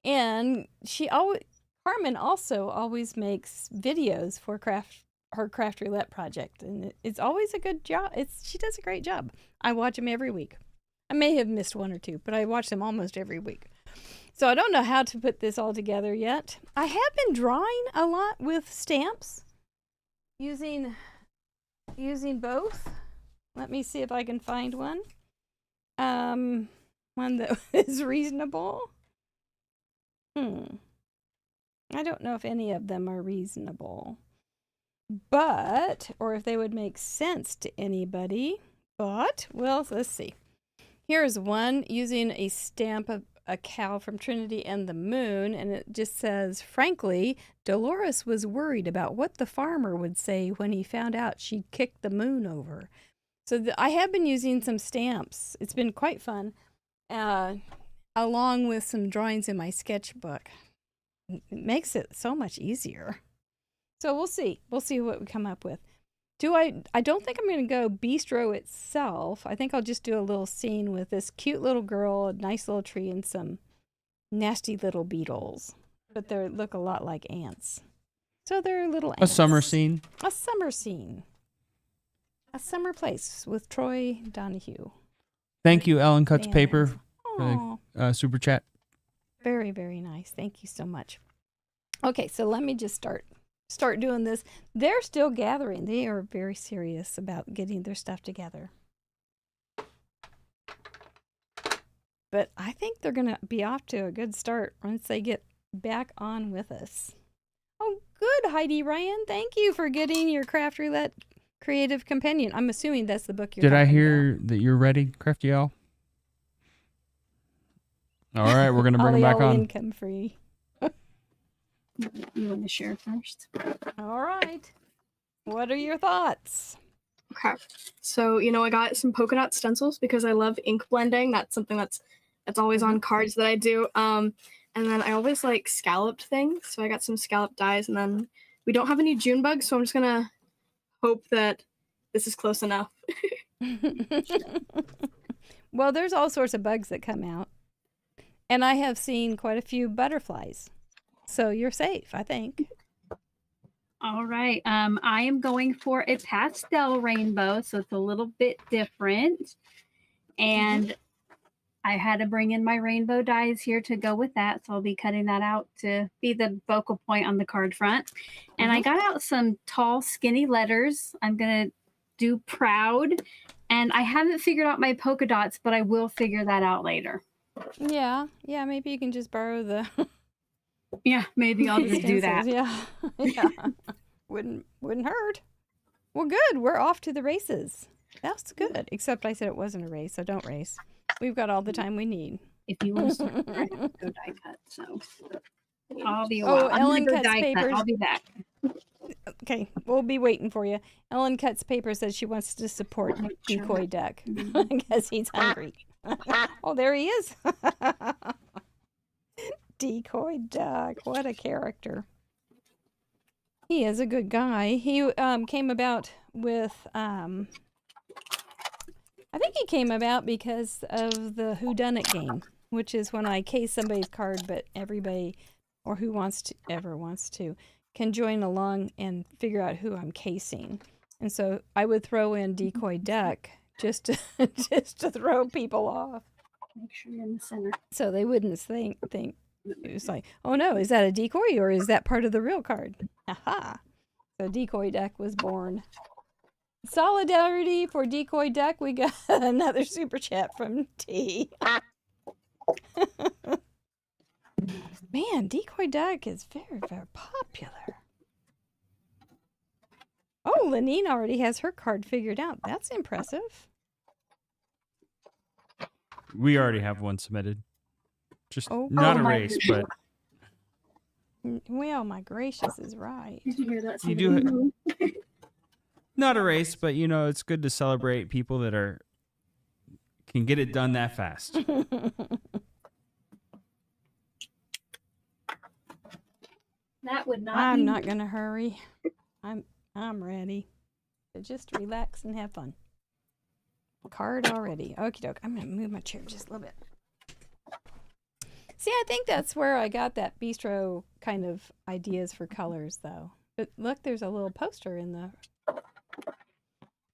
and Carmen also always makes videos for her Craft Roulette project, and it's always a good job. She does a great job. I watch them every week. I may have missed one or two, but I watch them almost every week. So I don't know how to put this all together yet. I have been drawing a lot with stamps, using both. Let me see if I can find one. One that is reasonable. I don't know if any of them are reasonable, or if they would make sense to anybody. But, well, let's see. Here's one using a stamp of a cow from Trinity and the Moon, and it just says, frankly, Dolores was worried about what the farmer would say when he found out she'd kicked the moon over. So I have been using some stamps. It's been quite fun, along with some drawings in my sketchbook. It makes it so much easier. So we'll see. We'll see what we come up with. I don't think I'm going to go bistro itself. I think I'll just do a little scene with this cute little girl, a nice little tree, and some nasty little beetles. But they look a lot like ants. So they're little ants. A summer scene. A summer scene. A summer place with Troy Donahue. Thank you, Ellen Cuts Man. Paper, for the super chat. Very, very nice. Thank you so much. Okay, so let me just start doing this. They're still gathering. They are very serious about getting their stuff together. But I think they're going to be off to a good start once they get back on with us. Oh, good, Heidi Ryan. Thank you for getting your Craft Roulette Creative Companion. I'm assuming that's the book you're Did talking I hear about. that you're ready, Crafty Al? All right, we're going to bring him back on. Income free. You want to share first? All right. What are your thoughts? Okay. So, I got some polka dot stencils because I love ink blending. That's something that's always on cards that I do. And then I always like scalloped things. So I got some scalloped dies, and then we don't have any June bugs, so I'm just going to hope that this is close enough. Well, there's all sorts of bugs that come out. And I have seen quite a few butterflies. So you're safe, I think. All right. I am going for a pastel rainbow, so it's a little bit different. And I had to bring in my rainbow dies here to go with that. So I'll be cutting that out to be the focal point on the card front. And I got out some tall, skinny letters. I'm going to do proud. And I haven't figured out my polka dots, but I will figure that out later. Yeah, maybe you can just borrow the... Yeah, maybe I'll just do that. Yeah. Wouldn't hurt. Well, good. We're off to the races. That's good. Except I said it wasn't a race, so don't race. We've got all the time we need. If you want to start, I have to go die cut, so I'll be a Oh, while. I'm Ellen gonna go Cuts die Papers. cut. I'll be back. Okay, we'll be waiting for you. Ellen Cuts Paper says she wants to support Decoy Duck because he's hungry. Oh, there he is. Decoy Duck, what a character. He is a good guy. He came about with I think it came about because of the whodunit game, which is when I case somebody's card, but everybody or who ever wants to can join along and figure out who I'm casing. And so I would throw in decoy duck just to just to throw people off. Make sure you're in the center. So they wouldn't think it was like, oh no, is that a decoy or is that part of the real card? Aha. So decoy duck was born. Solidarity for decoy duck. We got another super chat from T. Man, decoy duck is very, very popular. Oh, Lenine already has her card figured out. That's impressive. We already have one submitted. Just Oh. not Oh a my race, but Well, my gracious is right. Did you hear that? You do not a race, but you know, it's good to celebrate people that can get it done that fast. That would not. I'm be not me. gonna hurry. I'm ready to just relax and have fun. Card already. Okie doke. I'm gonna move my chair just a little bit. See, I think that's where I got that bistro kind of ideas for colors, though. But look, there's a little poster in the.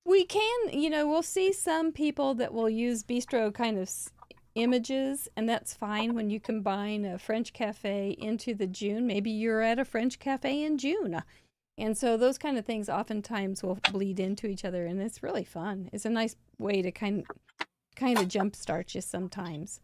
We can, we'll see some people that will use bistro kind of images, and that's fine when you combine a French cafe into the June. Maybe you're at a French cafe in June. And so those kind of things oftentimes will bleed into each other, and it's really fun. It's a nice way to kind of jumpstart you sometimes.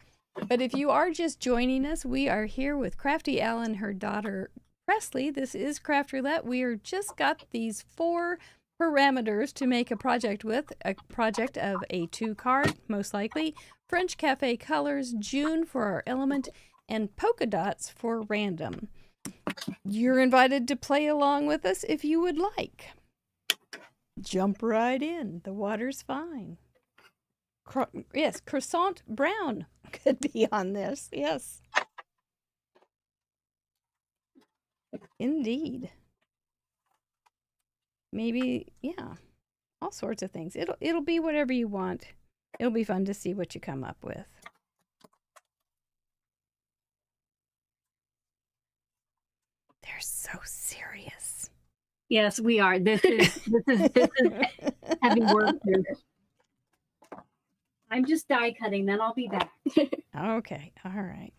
But if you are just joining us, we are here with Crafty Al and her daughter Presleigh. This is Craft Roulette. We are just got these 4 parameters to make a project with. A project of a 2 card, most likely. French Cafe colors, June for our element, and polka dots for random. You're invited to play along with us if you would like. Jump right in. The water's fine. Yes, croissant brown could be on this. Yes. Indeed. Maybe, yeah. All sorts of things. It'll be whatever you want. It'll be fun to see what you come up with. They're so serious. Yes, we are. This is heavy work here. I'm just die cutting, then I'll be back. Okay, all right.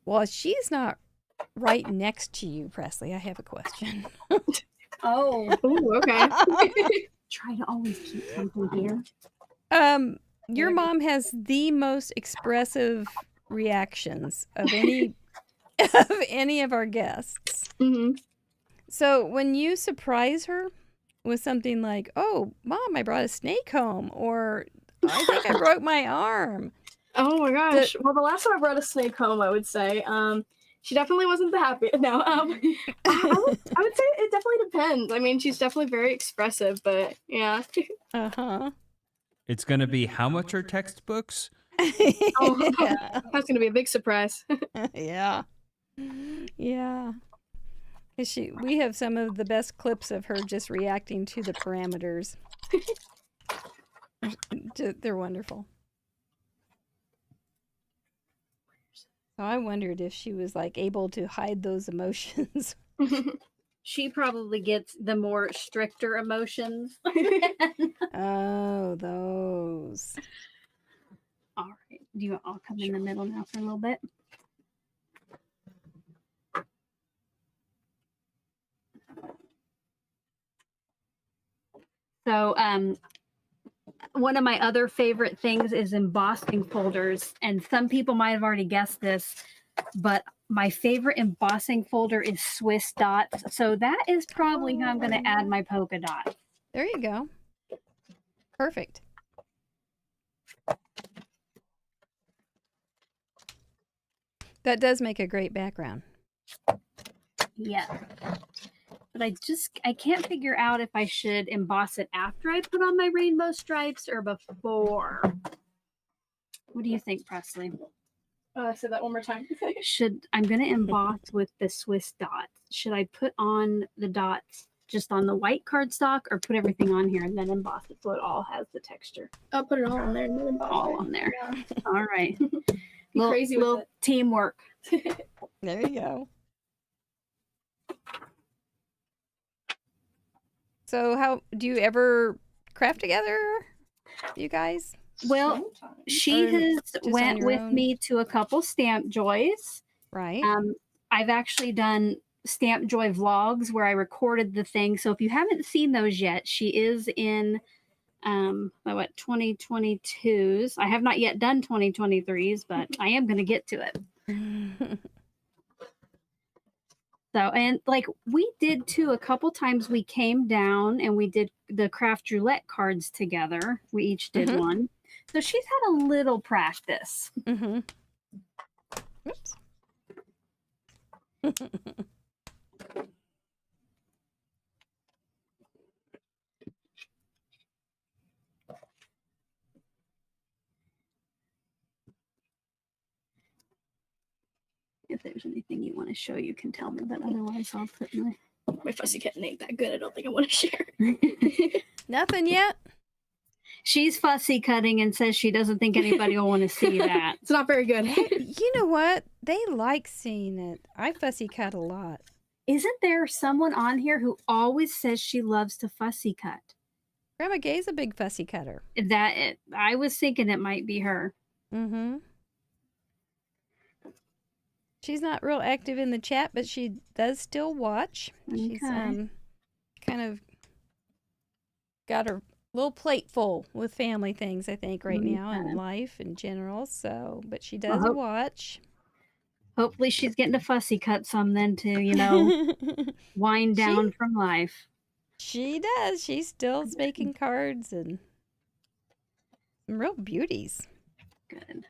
Well, she's not right next to you, Presleigh. I have a question. Oh, Ooh, okay. try to always keep something here. Your mom has the most expressive reactions of any of our guests. Mm-hmm. So when you surprise her with something like, "Oh, Mom, I brought a snake home," or "I think I broke my arm," Oh my gosh. Well, the last time I brought a snake home, I would say, she definitely wasn't the happiest. No, I would say it definitely depends. I mean, she's definitely very expressive, but yeah. It's gonna be how much are textbooks? Oh, Yeah. that's gonna be a big surprise. Yeah. Yeah. 'Cause we have some of the best clips of her just reacting to the parameters. They're wonderful. So I wondered if she was like able to hide those emotions. She probably gets the more stricter emotions. Oh, those. All right. I'll come in the middle now for a little bit. So, one of my other favorite things is embossing folders, and some people might have already guessed this, but my favorite embossing folder is Swiss dots. So that is probably how I'm going to add my polka dot. There you go. Perfect. That does make a great background. Yeah. But I can't figure out if I should emboss it after I put on my rainbow stripes or before. What do you think, Presleigh? Say that one more time. I'm going to emboss with the Swiss dots. Should I put on the dots just on the white cardstock or put everything on here and then emboss it so it all has the texture. I'll put it all on there and then emboss All it. on there. Yeah. All right. Be crazy with it. Teamwork. There you go. So how do you ever craft together, you guys? Well, she Or has on went your with own? me to a couple Stamp Joys. Right. I've actually done Stamp Joy vlogs where I recorded the thing. So if you haven't seen those yet, she is in 2022s. I have not yet done 2023s, but I am going to get to it. So, and like we did too, a couple times we came down and we did the craft roulette cards together. We each did Mhm. one. So she's had a little practice. Mm-hmm. Oops. If there's anything you want to show, you can tell me, but otherwise I'll put my... My fussy kitten ain't that good. I don't think I want to share. Nothing yet? She's fussy cutting and says she doesn't think anybody will want to see that. It's not very good. You know what? They like seeing it. I fussy cut a lot. Isn't there someone on here who always says she loves to fussy cut? Grandma Gay's a big fussy cutter. I was thinking it might be her. Mm-hmm. She's not real active in the chat, but she does still watch. She's Okay. kind of got her little plate full with family things, I think, right now Okay. and life in general. So, but she does Well, watch. Hopefully she's getting to fussy cut some then to, wind down from life. She does. She's still making cards and some real beauties. Good.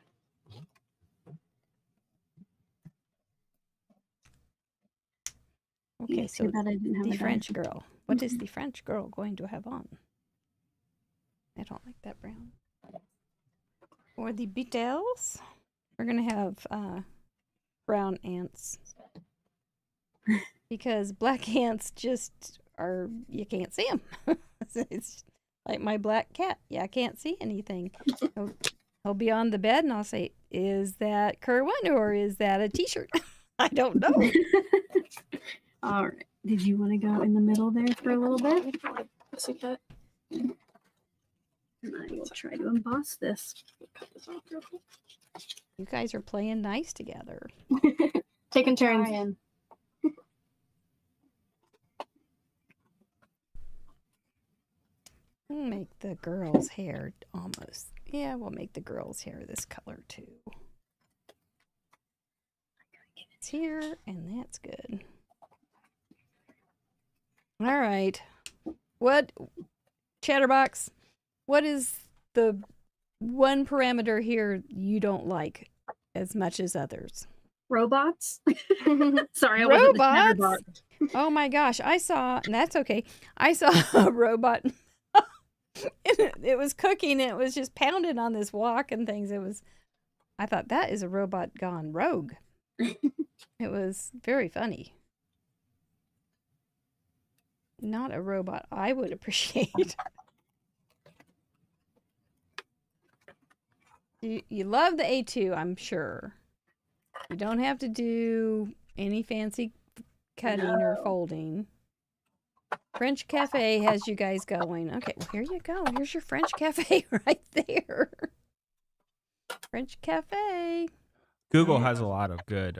Okay, Yeah, so too bad I didn't have the a French diaper. girl. What is the French girl going to have on? I don't like that brown. Or the Beatles. We're going to have brown ants. Because black ants just are, you can't see them. It's like my black cat. Yeah, I can't see anything. He'll be on the bed and I'll say, is that Kerwin or is that a t-shirt? I don't know. All right. Did you want to go in the middle there for a little bit? Fussy cut. And I will try to emboss this. Cut this off real quick. You guys are playing nice together. Taking turns. Ryan. We'll make the girl's hair almost. Yeah, we'll make the girl's hair this color too. It's here, and that's good. All right. What, Chatterbox, what is the one parameter here you don't like as much as others? Robots? Sorry, I wasn't the Robots? chatterbox. Oh my gosh, I saw, and that's okay, I saw a robot. It was cooking, and it was just pounding on this wok and things. I thought, that is a robot gone rogue. It was very funny. Not a robot I would appreciate. You love the A2, I'm sure. You don't have to do any fancy cutting or folding. French Cafe has you guys going. Okay, well, here you go. Here's your French Cafe right there. French Cafe. Google has a lot of good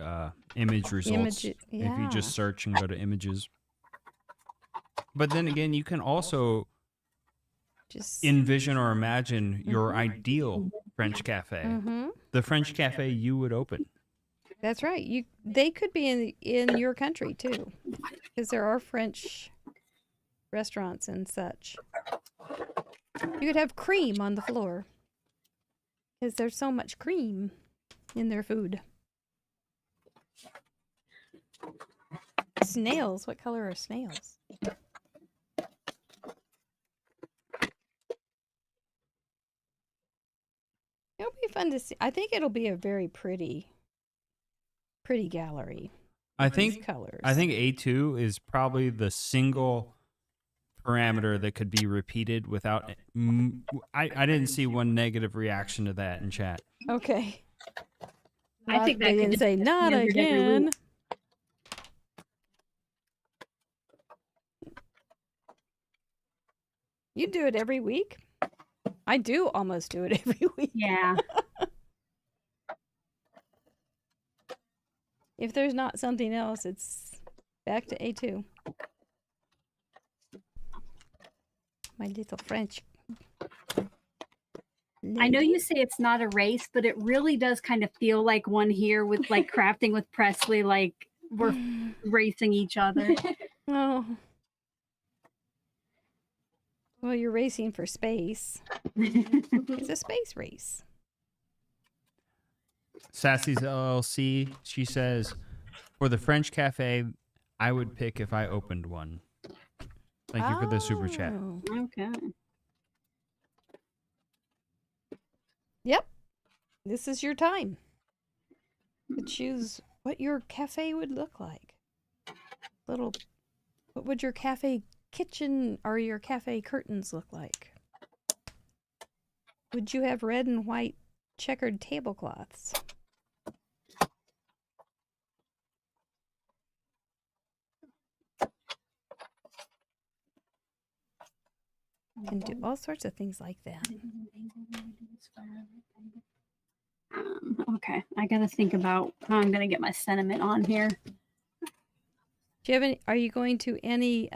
image results if you yeah. just search and go to images. But then again, you can also Just envision or imagine your ideal French cafe. Mhm. The French cafe you would open. That's right. They could be in your country too, because there are French restaurants and such. You could have cream on the floor, because there's so much cream in their food. Snails. What color are snails? It'll be fun to see. I think it'll be a very pretty gallery. I These think colors. A2 is probably the single parameter that could be repeated without. I didn't see one negative reaction to that in chat. Okay. I think that they could didn't just say be not standard every again. week. You do it every week? I do almost do it every week. Yeah. If there's not something else, it's back to A2. My little French. I know you say it's not a race, but it really does kind of feel like one here with like crafting with Presleigh, like we're racing each other. Oh. Well, you're racing for space. It's a space race. Sassy's LLC, she says, for the French cafe, I would pick if I opened one. Thank you for the super chat. Oh. Okay. Yep. This is your time to choose what your cafe would look like. What would your cafe kitchen or your cafe curtains look like? Would you have red and white checkered tablecloths? Can do all sorts of things like that. Okay, I gotta think about how I'm gonna get my sentiment on here. Do you have any? Are you going to any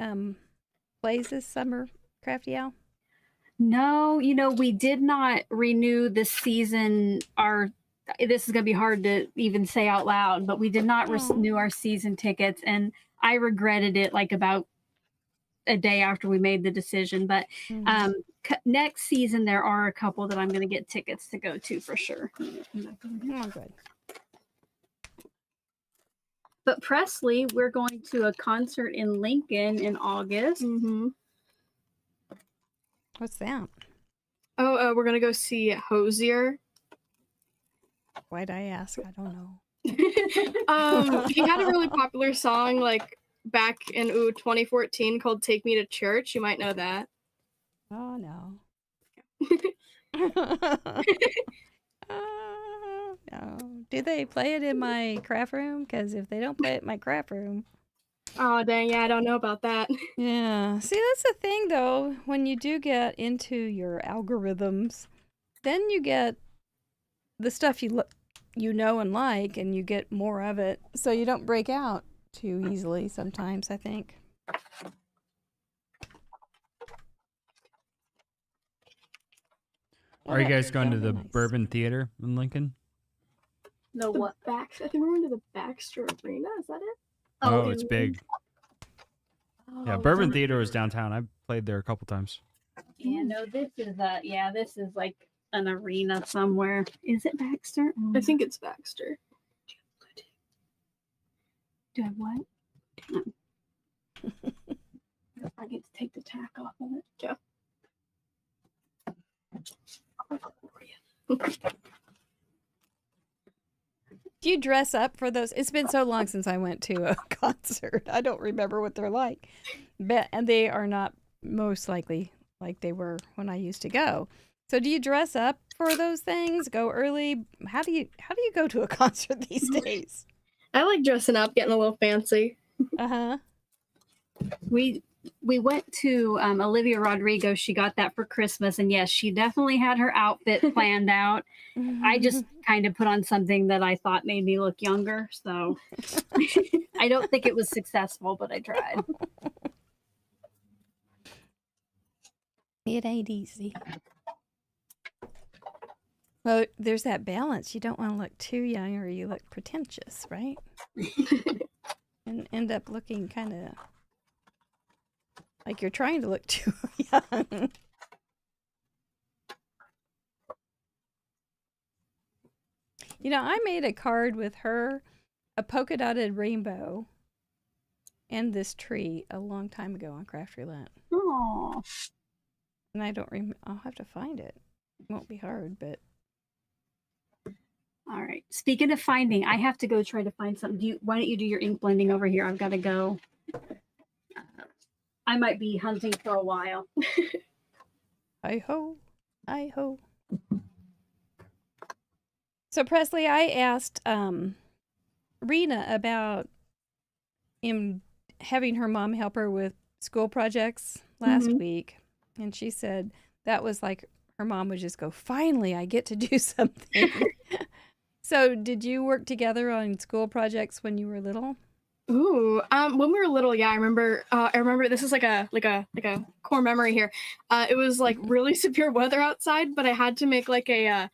plays this summer, Crafty Owl? No, we did not renew this season. This is gonna be hard to even say out loud, but we did not renew our season tickets, and I regretted it like about a day after we made the decision. But next season there are a couple that I'm going to get tickets to go to for sure. Oh, good. But Presleigh, we're going to a concert in Lincoln in August. What's that? Oh, we're gonna go see Hosier. Why'd I ask? I don't know. He had a really popular song like back in 2014 called "Take Me to Church." You might know that. Oh no. No. Do they play it in my craft room? Because if they don't play it in my craft room. Oh dang, yeah, I don't know about that. Yeah. See, that's the thing though. When you do get into your algorithms, then you get the stuff you know and like, and you get more of it. So you don't break out too easily sometimes, I think. Are you guys going to the Nice. Bourbon Theater in Lincoln? The what? I think we're going to the Baxter Arena. Is that it? Oh, it's big. Yeah, Oh, Bourbon Theater was downtown. I played there a couple times. Yeah, no, this is like an arena somewhere. Is it Baxter? I think it's Baxter. Do I have what? I get to take the tack off of it. Yeah. Do you dress up for those? It's been so long since I went to a concert. I don't remember what they're like. And they are not most likely like they were when I used to go. So do you dress up for those things? Go early? How do you go to a concert these days? I like dressing up, getting a little fancy. Uh-huh. We went to Olivia Rodrigo. She got that for Christmas, and yes, she definitely had her outfit planned out. I just kind of put on something that I thought made me look younger, so I don't think it was successful, but I tried. It ain't easy. Well, there's that balance. You don't want to look too young or you look pretentious, right? And end up looking kind of like you're trying to look too young. You know, I made a card with her, a polka dotted rainbow, and this tree a long time ago on Craft Roulette. Oh, And I don't remember. I'll have to find it. It won't be hard, but. all right. Speaking of finding, I have to go try to find something. Why don't you do your ink blending over here? I've got to go. I might be hunting for a while. Hi ho, hi ho. So Presleigh, I asked Rena about having her mom help her with school projects last week, and she said that was like her mom would just go, "Finally, I get to do something." So, did you work together on school projects when you were little? Ooh, when we were little, yeah, I remember. I remember this is like a core memory here. It was like really severe weather outside, but I had to make like a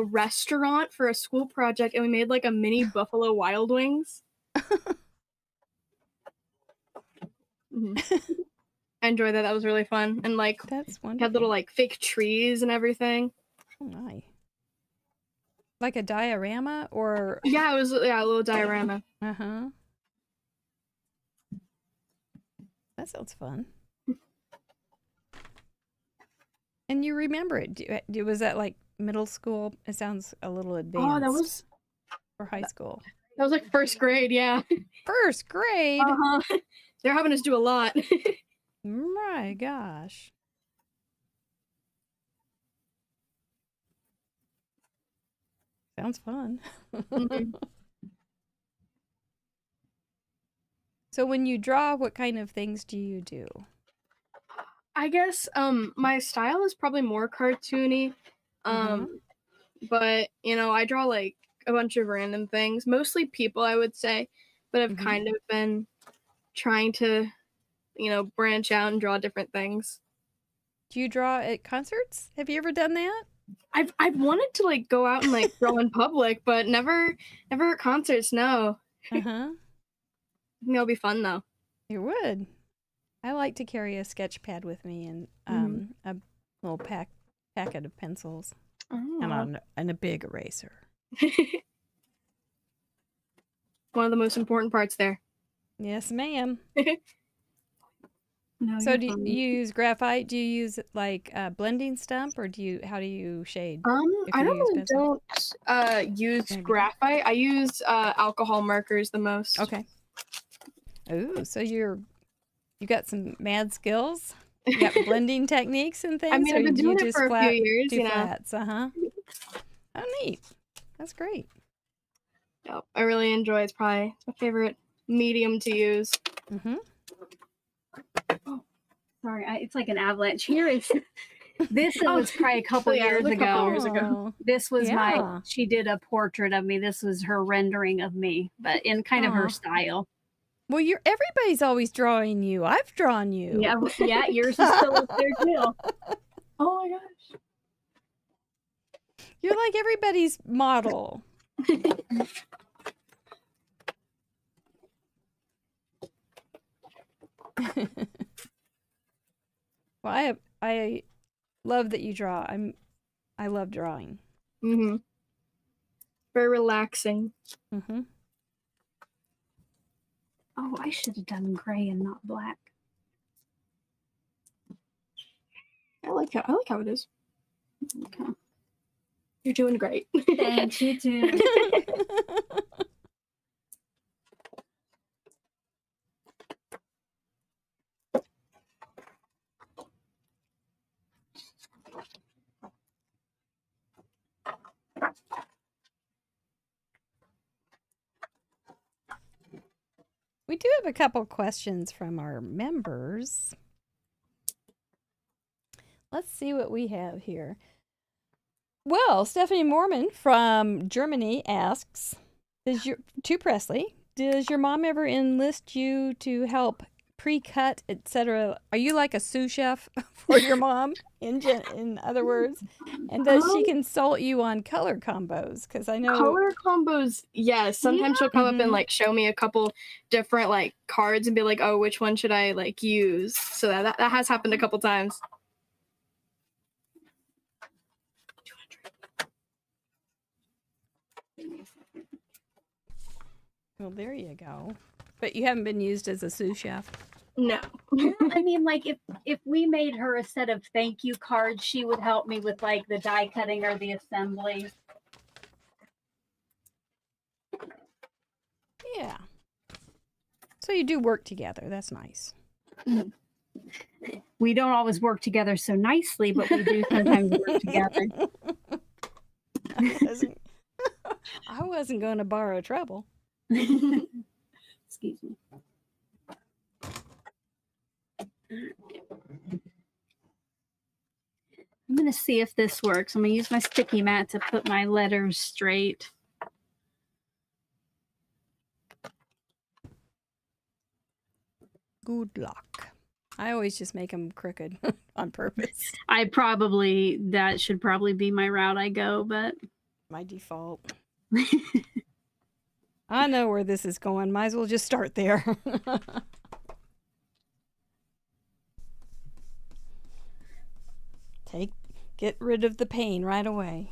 restaurant for a school project, and we made like a mini Buffalo Wild Wings. I enjoyed that. That was really fun, and like That's wonderful. had little like fake trees and everything. Oh my! Like a diorama, or Yeah, it was a little diorama. That sounds fun. And you remember it? Was that like middle school? It sounds a little advanced. Oh, that was or high school. That was like first grade. Yeah. First grade. They're having us do a lot. My gosh. Sounds fun. So when you draw, what kind of things do you do? I guess my style is probably more cartoony. But you know, I draw like a bunch of random things, mostly people, I would say, but I've kind of been trying to, you know, branch out and draw different things. Do you draw at concerts? Have you ever done that? I've wanted to like go out and like draw in public, but never at concerts. No. I think that'll be fun though. It would. I like to carry a sketch pad with me and a little packet of pencils and a big eraser. One of the most important parts there. Yes, ma'am. No, So do you use graphite? Do you use like a blending stump, or how do you shade? I don't use graphite. I use alcohol markers the most. Okay. Ooh, so you got some mad skills. You got blending techniques and things. I mean, I've been doing it for a few years. You know. Flats, Oh, neat. That's great. Yep, I really enjoy it. It's probably my favorite medium to use. Oh, sorry, it's like an avalanche. This was probably a couple years ago. This was she did a portrait of me. This was her rendering of me, but in kind of her style. Well, everybody's always drawing you. I've drawn you. Yeah, yours is still up there too. Oh my gosh. You're like everybody's model. Well, I love that you draw. I love drawing. Very relaxing. Oh, I should have done gray and not black. I like how it is. Okay. You're doing great. Thanks, you too. We do have a couple questions from our members. Let's see what we have here. Well, Stephanie Mormon from Germany asks, to Presleigh, does your mom ever enlist you to help pre-cut, etc.? Are you like a sous chef for your mom, in other words? And does she consult you on color combos? Because I know color combos, yes. Sometimes she'll come up and like show me a couple different like cards and be like, oh, which one should I like use? So that has happened a couple times. Well, there you go. But you haven't been used as a sous chef? No. I mean, like if we made her a set of thank you cards, she would help me with like the die cutting or the assembly. Yeah. So you do work together. That's nice. We don't always work together so nicely, but we do sometimes work together. I wasn't going to borrow trouble. Excuse me. I'm going to see if this works. I'm going to use my sticky mat to put my letters straight. Good luck. I always just make them crooked on purpose. That should probably be my route I go, but My default. I know where this is going. Might as well just start there. Get rid of the pain right away.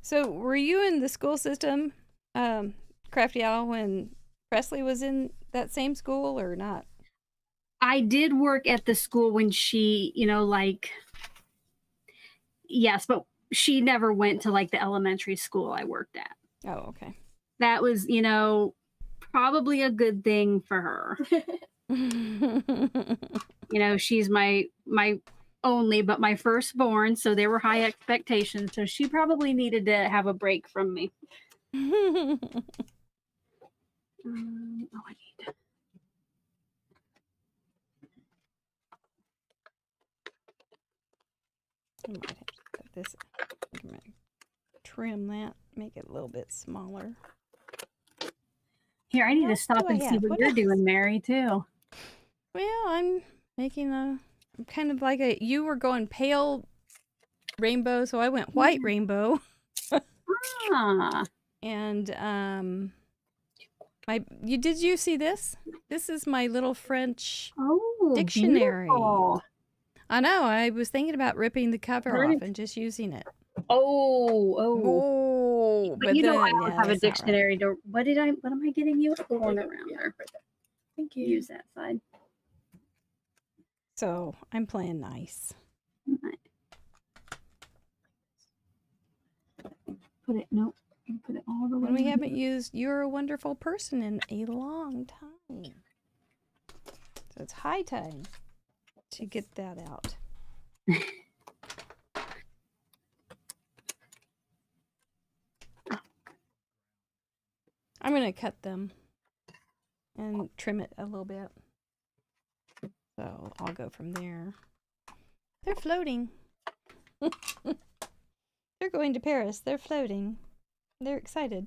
So, were you in the school system, Crafty Owl, when Presleigh was in that same school or not? I did work at the school when she, yes, but she never went to like the elementary school I worked at. Oh, okay. That was, probably a good thing for her. She's my only, but my firstborn, so there were high expectations. So she probably needed to have a break from me. I need to. I might have to put this. I'm gonna trim that, make it a little bit smaller. Here, I need to stop and see what you're doing, Mary, too. Well, I'm making kind of like you were going pale rainbow, so I went white rainbow. And did you see this? This is my little French dictionary. Beautiful. I know. I was thinking about ripping the cover off and just using it. Oh! But I don't have a dictionary. Right. What am I getting you? A corner around there. Thank you. Use that side. So I'm playing nice. Put it all the way. And we haven't used "You're a Wonderful Person" in a long time. So it's high time to get that out. I'm going to cut them and trim it a little bit. So I'll go from there. They're floating. They're going to Paris. They're floating. They're excited.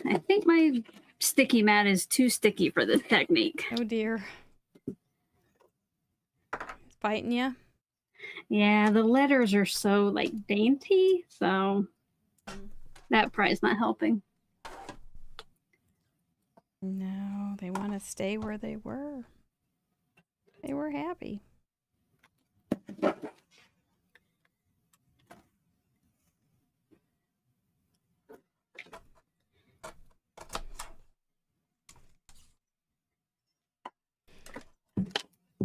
I think my sticky mat is too sticky for this technique. Oh dear. It's biting you? Yeah, the letters are so dainty, so that probably's not helping. No, they want to stay where they were. They were happy.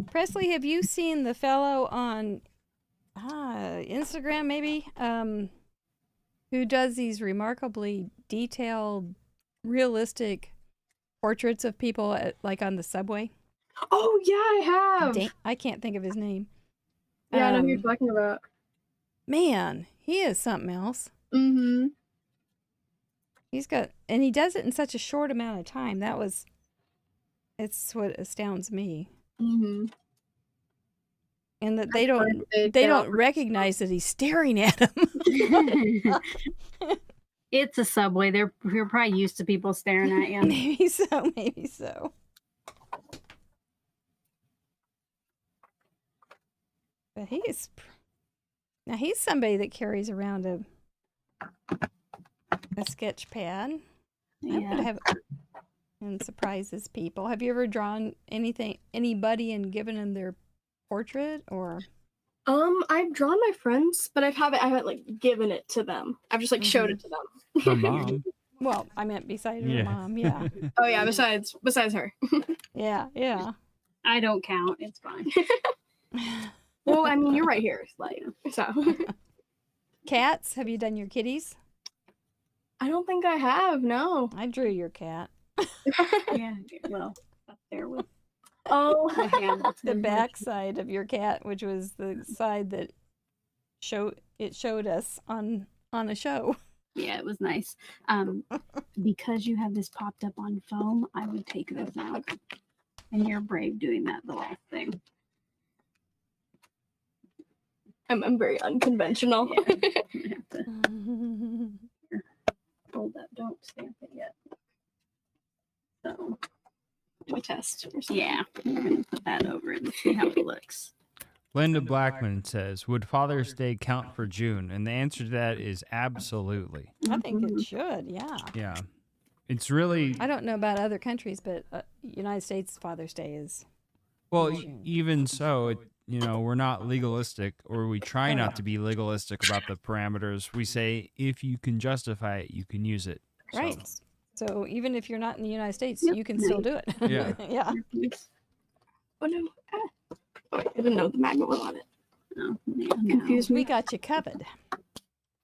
Presleigh, have you seen the fellow on Instagram, maybe, who does these remarkably detailed, realistic portraits of people on the subway? Oh yeah, I have. I can't think of his name. Yeah, I know who you're talking about. Man, he is something else. Mm-hmm. And he does it in such a short amount of time. It's what astounds me. Mm-hmm. And that they don't recognize that he's staring at him. It's a subway. You're probably used to people staring at you. Maybe so. But he's somebody that carries around a sketch pad. Yeah. I would have and surprises people. Have you ever drawn anybody and given them their portrait or? I've drawn my friends, but I haven't like given it to them. I've just like showed it to them. Her mom. Well, I meant besides her Yeah. mom. Yeah. Oh yeah, besides her. Yeah. Yeah. I don't count. It's fine. Well, I mean, you're right here, like so. Cats? Have you done your kitties? I don't think I have. No. I drew your cat. Yeah. Well, up there with Oh. the hand. The back side of your cat, which was the side that showed us on a show. Yeah, it was nice. Because you have this popped up on foam, I would take this out. And you're brave doing that the last thing. I'm very unconventional. Yeah. I have to hold up. Don't stamp it yet. So, Do a test or something. yeah, I'm going to put that over and see how it looks. Linda Blackman says, would Father's Day count for June? And the answer to that is absolutely. I think it should. Yeah. Yeah. It's really, I don't know about other countries, but United States Father's Day is. well, June. even so, we're not legalistic, or we try not to be legalistic about the parameters. We say, if you can justify it, you can use it. So, Right. So even if you're not in the United States, Yep. you can still do it. Yeah. Yeah. Oh no. Ah. Oh, wait, I didn't know the magnet was on it. Oh, yeah, Confused We me. got you covered.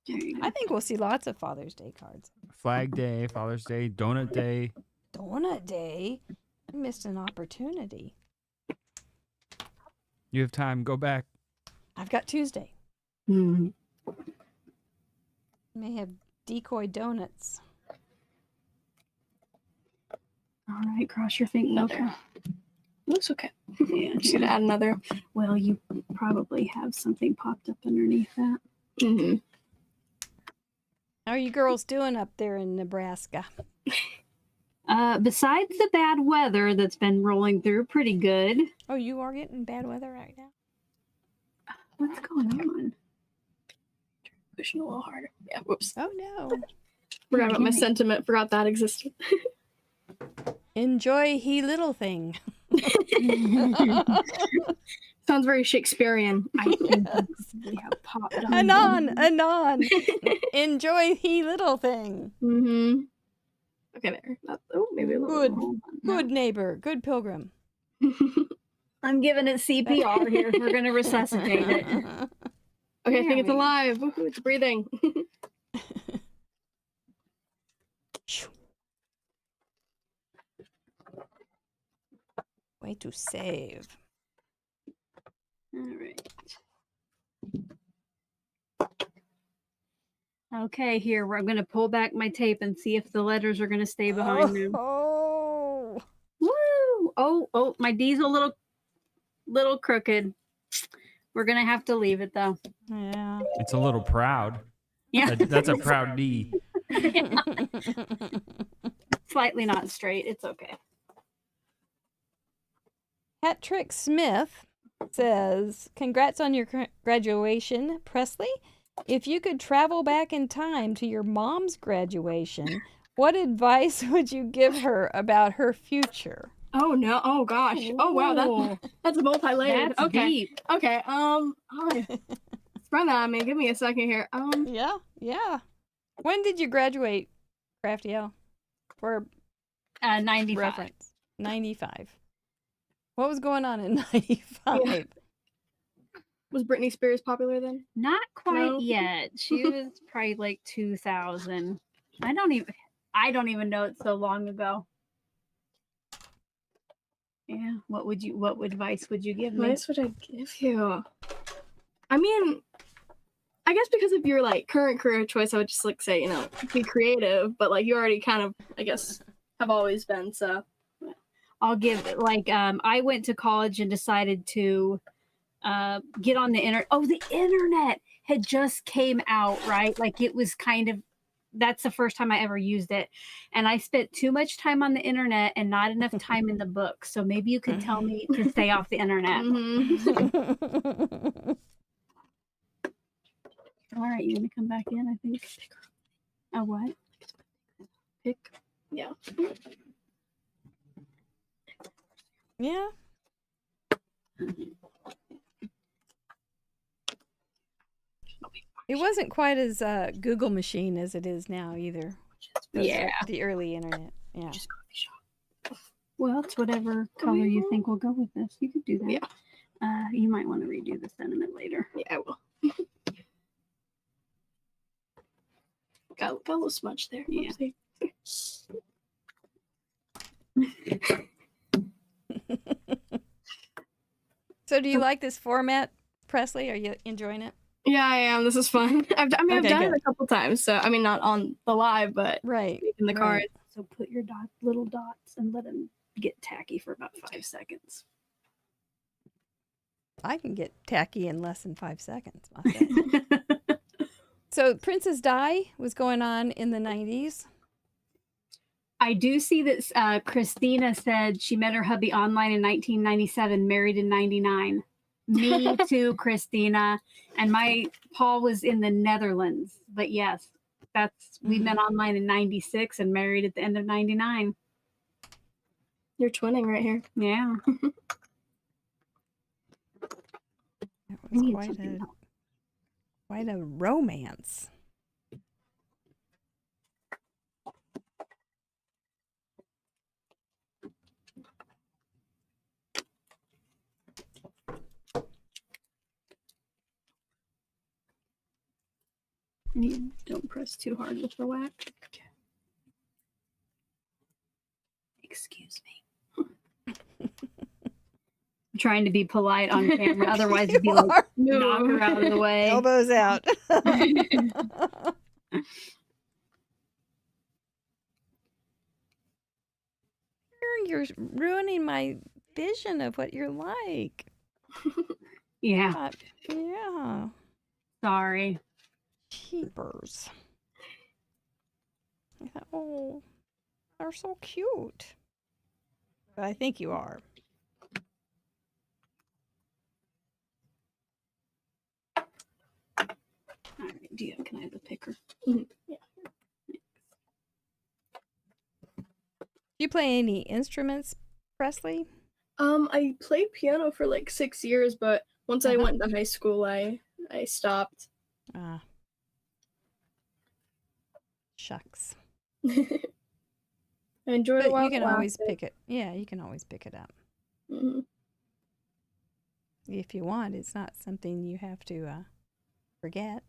There you go. I think we'll see lots of Father's Day cards. Flag Day, Father's Day, Donut Day. Donut Day. I missed an opportunity. You have time, go back. I've got Tuesday. Mhm. May have decoy donuts. All right, cross your fingers. Okay. Looks okay. Yeah, Just gonna add another. well, you probably have something popped up underneath that. Mm-hmm. How are you girls doing up there in Nebraska? Besides the bad weather that's been rolling through, pretty good. Oh, you are getting bad weather right now? What's going on? Pushing a little harder. Yeah. Whoops. Oh, no. Forgot about my Gimme. sentiment. Forgot that existed. Enjoy he little thing. Sounds very Shakespearean. I think we have popped up. Anon, anon. Enjoy he little thing. Mm-hmm. Okay, there. Oh, maybe a little. Good, Hold on now. good neighbor, good pilgrim. I'm giving it CPR here. We're going to resuscitate it. Okay, I There think it's we go. alive. Woohoo, it's breathing. Way to save. All right. Okay, here I'm going to pull back my tape and see if the letters are going to stay behind them. Oh, Woo! Oh, my D's a little crooked. We're going to have to leave it though. yeah. It's a little proud. Yeah, That's a proud D. slightly not straight. It's okay. Hat Trick Smith says, congrats on your graduation, Presleigh. If you could travel back in time to your mom's graduation, what advice would you give her about her future? Oh no! Oh gosh! Oh wow! That's multi-layered. That's Okay. deep. Okay. Hi. Run that on me. Give me a second here. Yeah. When did you graduate, Crafty L? For 95. reference. 95. What was going on in 95? Yeah. Was Britney Spears popular then? Not quite No. yet. She was probably like 2000. I don't even know it's so long ago. Yeah. What advice would you give What me? else would I give you? I mean, I guess because of your like current career choice, I would just like say, be creative. But like you already kind of, I guess, have always been. So I'll give I went to college and decided to get on the internet. Oh, the internet had just came out, right? Like it was that's the first time I ever used it. And I spent too much time on the internet and not enough time in the book. So maybe you could tell me to stay off the internet. mhm. All right, you're gonna come back in, I think. Oh, what? Pick. Yeah. Yeah. It wasn't quite as Google machine as it is now either. Yeah. The early internet. Yeah. Just coffee shop. Well, it's whatever color you think will go with this. You could do that. Yeah. You might want to redo the sentiment later. Yeah, I will. got a little smudge there. Yeah. So, do you like this format, Presleigh? Are you enjoying it? Yeah, I am. This is fun. I've done Okay, it good. a couple times. So I mean, not on the live, but Right. in the right. cards. So put your little dots and let them get tacky for about 5 seconds. I can get tacky in less than 5 seconds. Myself. So, Princess Di was going on in the 90s. I do see that Christina said she met her hubby online in 1997, married in 99. Me too, Christina. And Paul was in the Netherlands. But yes, we met online in 96 and married at the end of 99. You're twinning right here. Yeah. It I need was something else. quite a romance. Don't press too hard with the wax. Excuse me. I'm trying to be polite on camera, otherwise it'd be like are. knock her out of the way. Elbows out. You're ruining my vision of what you're like. Yeah, Yeah. sorry. Keepers. I thought, oh, they're so cute. But I think you are. All right, can I have the picker? Do you play any instruments, Presleigh? I played piano for like 6 years, but once I Uh-huh. went to high school, I stopped. Ah. Shucks. I enjoyed it But while you can it always lasted. pick it. Yeah, you can always pick it up. Mhm. If you want, it's not something you have to forget.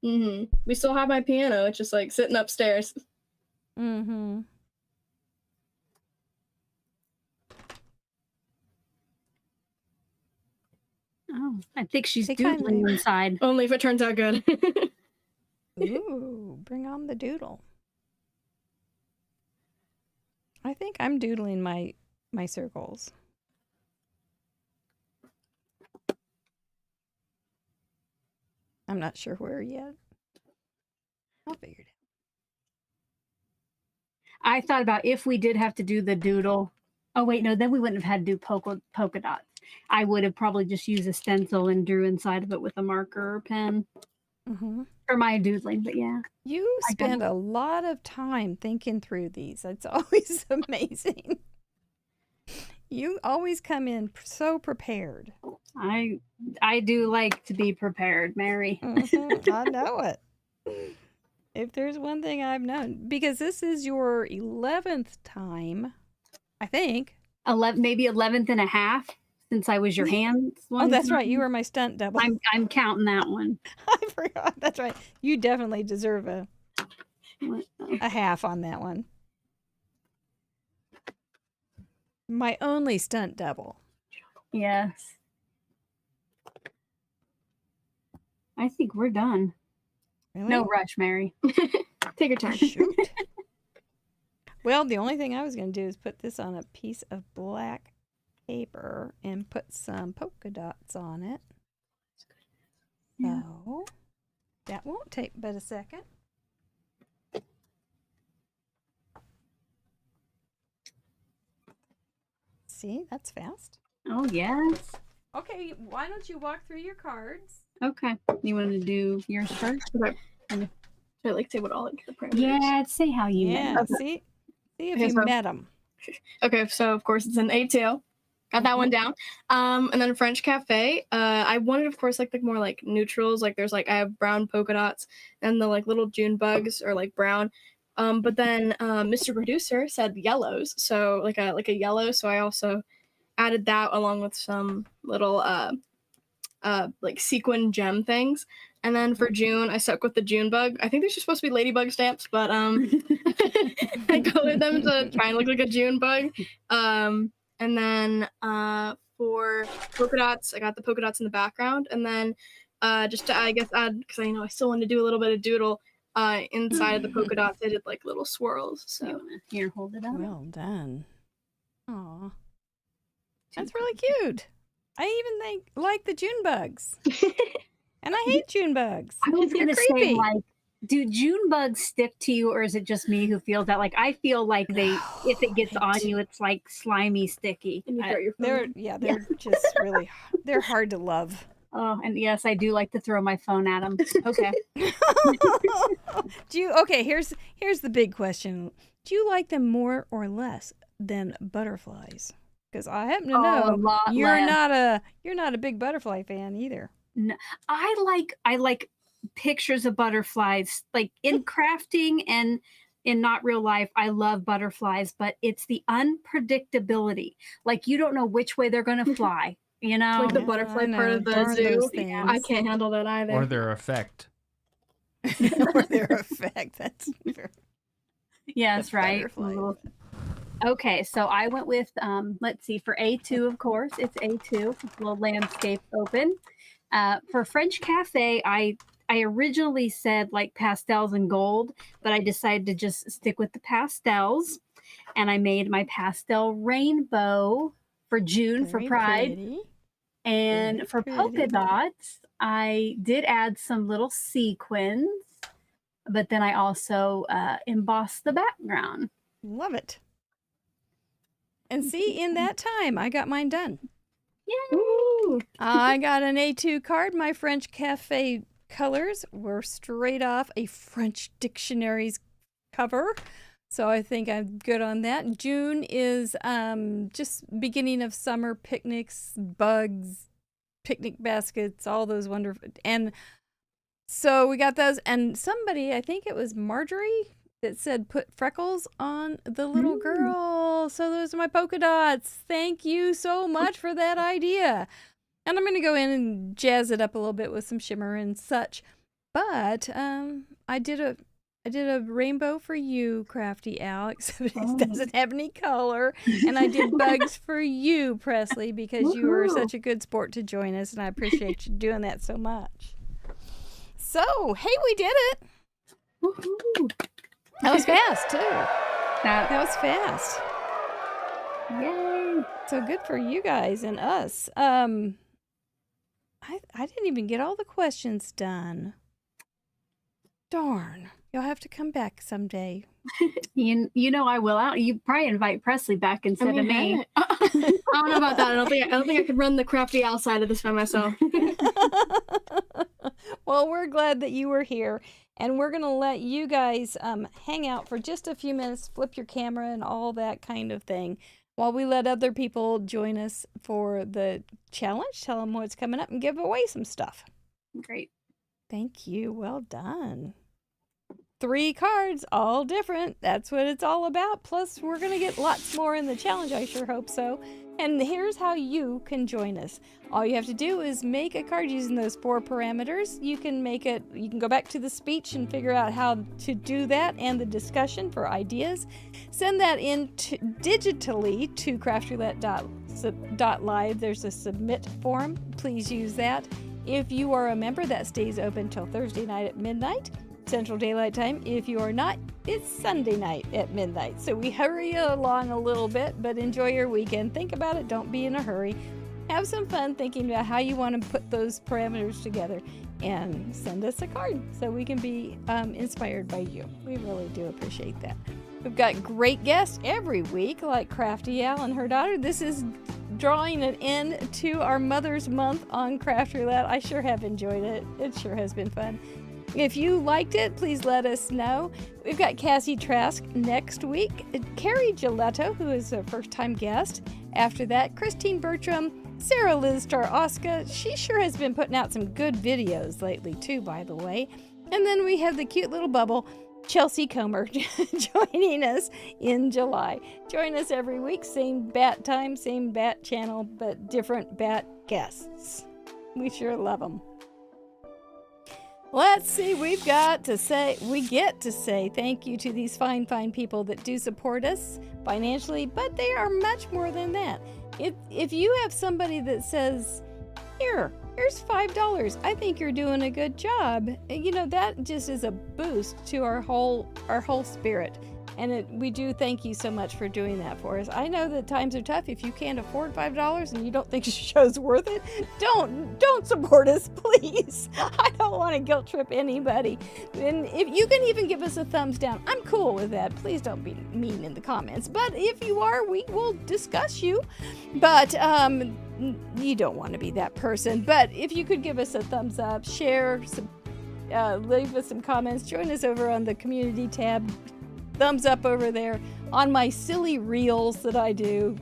We still have my piano. It's just like sitting upstairs. Mm-hmm. Oh, I think she's Take doodling kindly. inside. Only if it turns out good. Ooh, bring on the doodle. I think I'm doodling my circles. I'm not sure where yet. I'll figure it I thought about if we did have to do the doodle. Oh wait, no, then we wouldn't have had to do polka dots. I would have probably just used a stencil and drew inside of it with a marker or pen out. Mm-hmm. for my doodling. But yeah, You I got- spend a lot of time thinking through these. It's always amazing. You always come in so prepared. I do like to be prepared, Mary. Mhm, I know it. If there's one thing I've known, because this is your 11th time, I think. 11, maybe 11th and a half since I was your hands. Oh, that's right. You were my stunt double. I'm counting that one. I forgot. That's right. You definitely deserve a What- half on that one. My only stunt double. Yes. I think we're done. Really? No rush, Mary. Take your time. Shoot. Well, the only thing I was going to do is put this on a piece of black paper and put some polka dots on it. Yeah. So that won't take but a second. See, that's fast. Oh, yes. Okay, why don't you walk through your cards? Okay. You want to do yours first? Okay. Should I like say what all like the parameters? Yeah, say how you Yeah, met. see if Okay, you so- met them. Okay, so of course it's an 8 tail. got that one down. And then French Cafe. I wanted, of course, like more like neutrals. Like there's like I have brown polka dots and the like little June bugs are like brown. But then Mr. Producer said yellows, so like a yellow. So I also added that along with some little like sequin gem things. And then for June, I stuck with the June bug. I think they're just supposed to be ladybug stamps, but I colored them to try and look like a June bug. And then for polka dots, I got the polka dots in the background. And then just to, I guess, add, because I still want to do a little bit of doodle inside of the polka dots, I did like little swirls. So Here, hold it up. Well done. Aw. That's really cute. I even like the June bugs. And I hate June bugs. I was They're gonna creepy. say, like, do June bugs stick to you, or is it just me who feels that? Like, I feel like if it gets on you, it's like slimy, sticky. and you throw your phone. They're just really, they're hard to love. Oh, and yes, I do like to throw my phone at them. Okay. Here's the big question. Do you like them more or less than butterflies? Because I happen to know a lot you're less. not a big butterfly fan either. No, I like pictures of butterflies, like in crafting and in not real life. I love butterflies, but it's the unpredictability. Like you don't know which way they're gonna fly. You know, Like the Yeah, butterfly I know. part of the Darn zoo. those things. I can't handle that either. Or their effect. Or their effect. That's fair. yes, The right. butterfly. Okay, so I went with let's see, for A2, of course, it's A2, little landscape open. For French Cafe, I originally said like pastels and gold, but I decided to just stick with the pastels, and I made my pastel rainbow for June for Very Pride. pretty. And Very for polka pretty. dots, I did add some little sequins, but then I also embossed the background. Love it. And see, in that time, I got mine done. Ooh. I got an A2 card. My French Cafe colors were straight off a French dictionary's cover. So I think I'm good on that. June is just beginning of summer picnics, bugs, picnic baskets, all those wonderful. And so we got those. And somebody, I think it was Marjorie, that said put freckles on the little girl. So those are my polka dots. Thank you so much for that idea. And I'm going to go in and jazz it up a little bit with some shimmer and such. But I did a rainbow for you, Crafty Alex. It doesn't have any color. And I did bugs for you, Presleigh, because you were such a good sport to join us, and I appreciate you doing that so much. So, hey, we did it. Woohoo. That was fast, too. That That was fast. yay! So good for you guys and us. I didn't even get all the questions done. Darn. You'll have to come back someday. You know I will. You probably invite Presleigh back instead of me. Hey. I don't know about that. I don't think I could run the crafty outside of this by myself. Well, we're glad that you were here, and we're going to let you guys hang out for just a few minutes, flip your camera and all that kind of thing, while we let other people join us for the challenge, tell them what's coming up, and give away some stuff. Great. Thank you. Well done. 3 cards, all different. That's what it's all about. Plus, we're going to get lots more in the challenge. I sure hope so. And here's how you can join us. All you have to do is make a card using those 4 parameters. You can go back to the speech and figure out how to do that and the discussion for ideas. Send that in digitally to craftroulette.live. There's a submit form. Please use that. If you are a member, that stays open till Thursday night at midnight. Central Daylight Time. If you are not, it's Sunday night at midnight. So we hurry along a little bit, but enjoy your weekend. Think about it. Don't be in a hurry. Have some fun thinking about how you want to put those parameters together, and send us a card so we can be inspired by you. We really do appreciate that. We've got great guests every week, like Crafty Al and her daughter. This is drawing an end to our Mother's Month on Craft Roulette. I sure have enjoyed it. It sure has been fun. If you liked it, please let us know. We've got Cassie Trask next week, Carrie Giletto, who is a first-time guest. After that, Christine Bertram, Sarah Liz Star-Oska. She sure has been putting out some good videos lately, too, by the way. And then we have the cute little bubble, Chelsea Comer, joining us in July. Join us every week, same bat time, same bat channel, but different bat guests. We sure love them. Let's see, we get to say thank you to these fine people that do support us financially, but they are much more than that. If you have somebody that says, here's $5, I think you're doing a good job, that just is a boost to our whole spirit. And we do thank you so much for doing that for us. I know that times are tough. If you can't afford $5 and you don't think the show's worth it, don't support us, please. I don't want to guilt trip anybody. And if you can even give us a thumbs down, I'm cool with that. Please don't be mean in the comments. But if you are, we will discuss you. But you don't want to be that person. But if you could give us a thumbs up, share, leave us some comments, join us over on the community tab. Thumbs up over there on my silly reels that I do.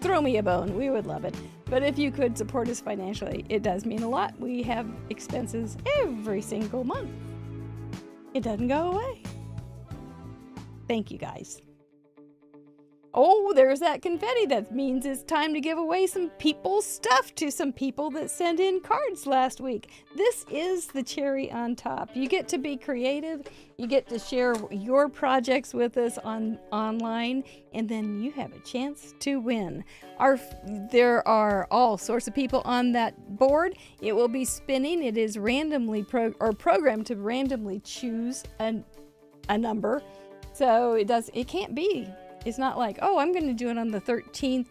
Throw me a bone. We would love it. But if you could support us financially, it does mean a lot. We have expenses every single month. It doesn't go away. Thank you, guys. Oh, there's that confetti. That means it's time to give away some people's stuff to some people that sent in cards last week. This is the cherry on top. You get to be creative. You get to share your projects with us online, and then you have a chance to win. There are all sorts of people on that board. It will be spinning. It is randomly programmed to randomly choose a number. So it can't be. It's not like, I'm going to do it on the 13th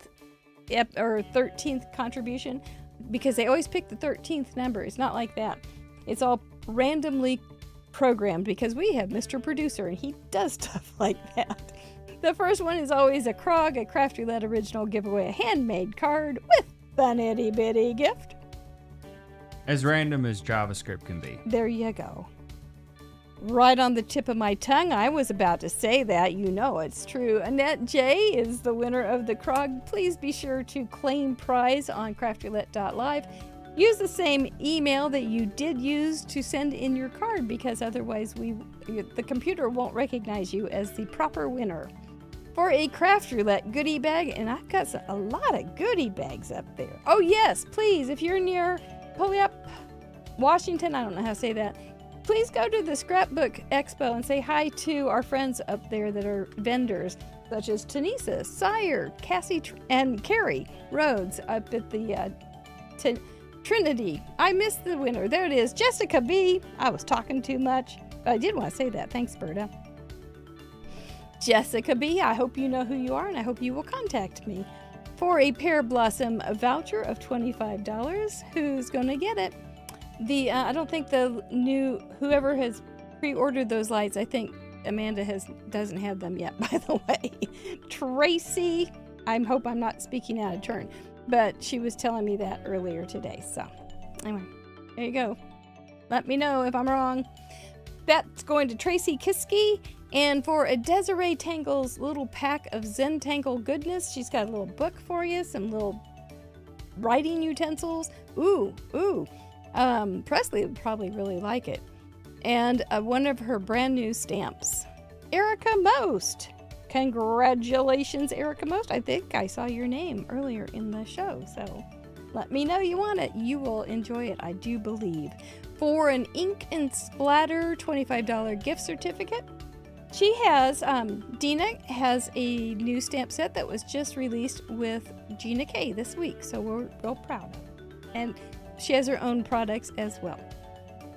or 13th contribution, because they always pick the 13th number. It's not like that. It's all randomly programmed because we have Mr. Producer and he does stuff like that. The first one is always a Krog, a Crafty Roulette original giveaway, a handmade card with an itty bitty gift. As random as JavaScript can be. There you go. Right on the tip of my tongue, I was about to say that. It's true. Annette J is the winner of the Krog. Please be sure to claim prize on craftyroulette.live. Use the same email that you did use to send in your card, because otherwise the computer won't recognize you as the proper winner. For a Craft Roulette goodie bag, and I've got a lot of goodie bags up there. Oh yes, please, if you're near Puyallup, Washington, I don't know how to say that, please go to the Scrapbook Expo and say hi to our friends up there that are vendors, such as Tanisa, Sire, Cassie, and Carrie Rhodes up at the Trinity. I missed the winner. There it is. Jessica B. I was talking too much, but I did want to say that. Thanks, Berta. Jessica B., I hope you know who you are, and I hope you will contact me for a Pear Blossom voucher of $25. Who's going to get it? I don't think whoever has pre-ordered those lights, I think Amanda doesn't have them yet, by the way. Tracy, I hope I'm not speaking out of turn, but she was telling me that earlier today. So anyway, there you go. Let me know if I'm wrong. That's going to Tracy Kiski. And for a Desiree Tangle's little pack of Zentangle goodness, she's got a little book for you, some little writing utensils. Ooh. Presleigh would probably really like it. And one of her brand new stamps. Erica Most. Congratulations, Erica Most. I think I saw your name earlier in the show, so let me know you want it. You will enjoy it, I do believe. For an Ink and Splatter $25 gift certificate, she has, Dina has a new stamp set that was just released with Gina K this week, so we're real proud of it. And she has her own products as well.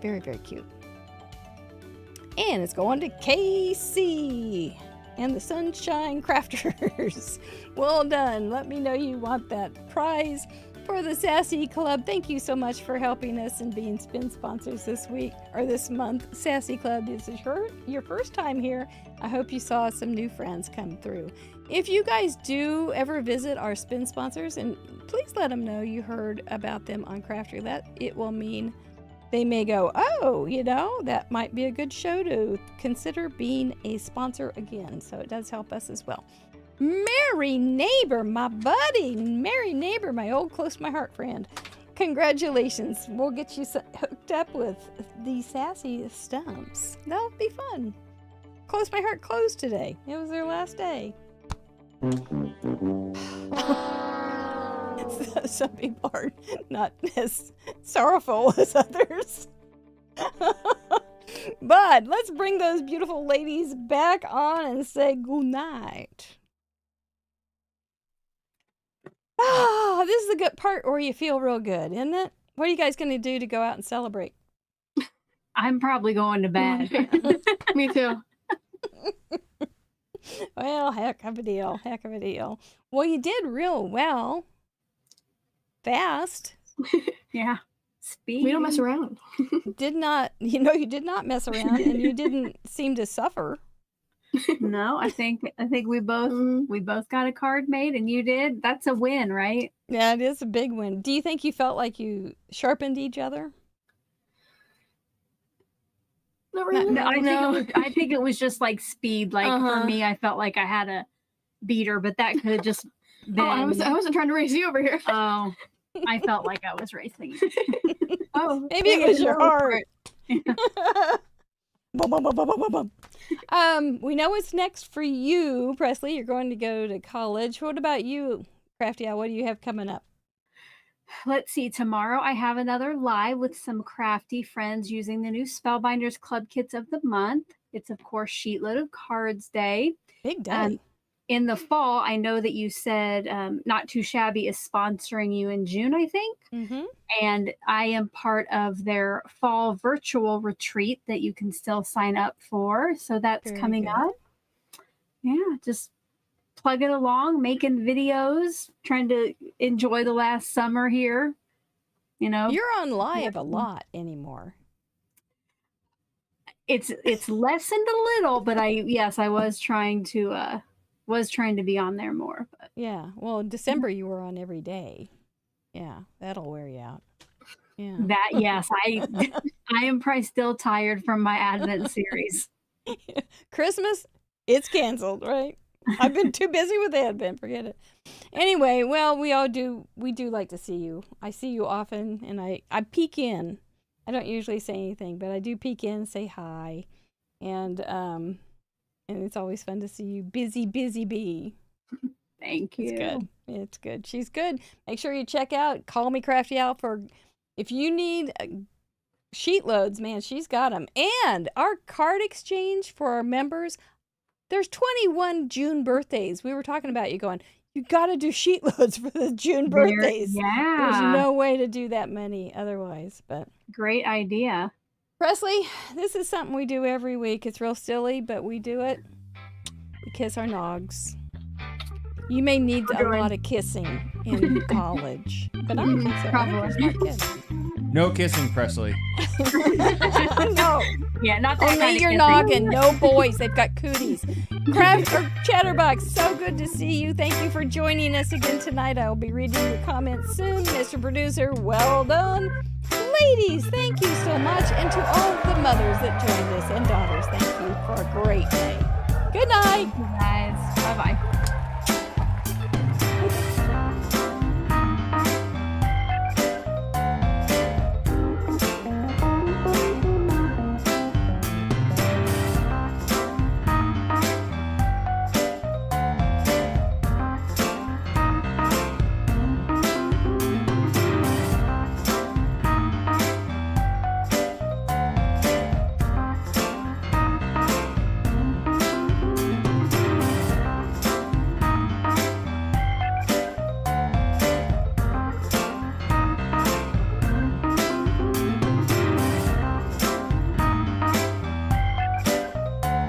Very, very cute. And it's going to Casey and the Sunshine Crafters. Well done. Let me know you want that prize. For the Sassy Club, thank you so much for helping us and being spin sponsors this week or this month. Sassy Club, this is your first time here. I hope you saw some new friends come through. If you guys do ever visit our spin sponsors, and please let them know you heard about them on Craft Roulette. It will mean they may go, oh, that might be a good show to consider being a sponsor again. So it does help us as well. Mary Neighbor, my buddy. Mary Neighbor, my old close to my heart friend. Congratulations. We'll get you hooked up with the sassy stumps. That'll be fun. Close my heart closed today. It was their last day. Some people are not as sorrowful as others. But let's bring those beautiful ladies back on and say goodnight. Ah, this is the good part where you feel real good, isn't it? What are you guys going to do to go out and celebrate? I'm probably going to bed. Me too. Well, heck of a deal. Heck of a deal. Well, you did real well. Fast. Yeah. Speed. We don't mess around. You did not mess around, and you didn't seem to suffer. No, I think we both got a card made, and you did. That's a win, right? Yeah, it is a big win. Do you think you felt like you sharpened each other? Not really. No, I think it was just like speed. Like for me, I felt like I had a beater, but that could have just been. Oh, I wasn't trying to race you over here. Oh, I felt like I was racing. Oh, Maybe it was your heart. Bum, bum, bum, bum, bum, bum. We know what's next for you, Presleigh. You're going to go to college. What about you, Crafty Owl? What do you have coming up? Let's see. Tomorrow I have another live with some crafty friends using the new Spellbinders Club Kits of the month. It's, of course, Sheetload of Cards Day. Big day. In the fall, I know that you said Not Too Shabby is sponsoring you in June, I think. Mm-hmm. And I am part of their fall virtual retreat that you can still sign up for. So that's Very coming good. up. Yeah, just plug it along, making videos, trying to enjoy the last summer here. You're on live a lot anymore. It's lessened a little, but I was trying to be on there more. But Yeah. Well, in December you were on every day. Yeah, that'll wear you out. Yeah. I am probably still tired from my Advent series. Christmas, it's canceled, right? I've been too busy with Advent, forget it. Anyway, well, we do like to see you. I see you often, and I peek in. I don't usually say anything, but I do peek in, say hi, and it's always fun to see you. Busy bee. Thank you. It's good. It's good. She's good. Make sure you check out Call Me Crafty Owl for if you need sheet loads, man, she's got them. And our card exchange for our members, there's 21 June birthdays. We were talking about you going, you got to do sheet loads for the June birthdays. Yeah. There's no way to do that many otherwise, but. Great idea. Presleigh, this is something we do every week. It's real silly, but we do it. We kiss our nogs. You may need a lot of kissing in college, but I don't think so. Probably. No kissing, Presleigh. No. Yeah, not that Only kind of your kissing. noggin. No boys. They've got cooties. Chatterbox, so good to see you. Thank you for joining us again tonight. I will be reading your comments soon. Mr. Producer, well done. Ladies, thank you so much. And to all the mothers that joined us and daughters, thank you for a great day. Good night. Guys.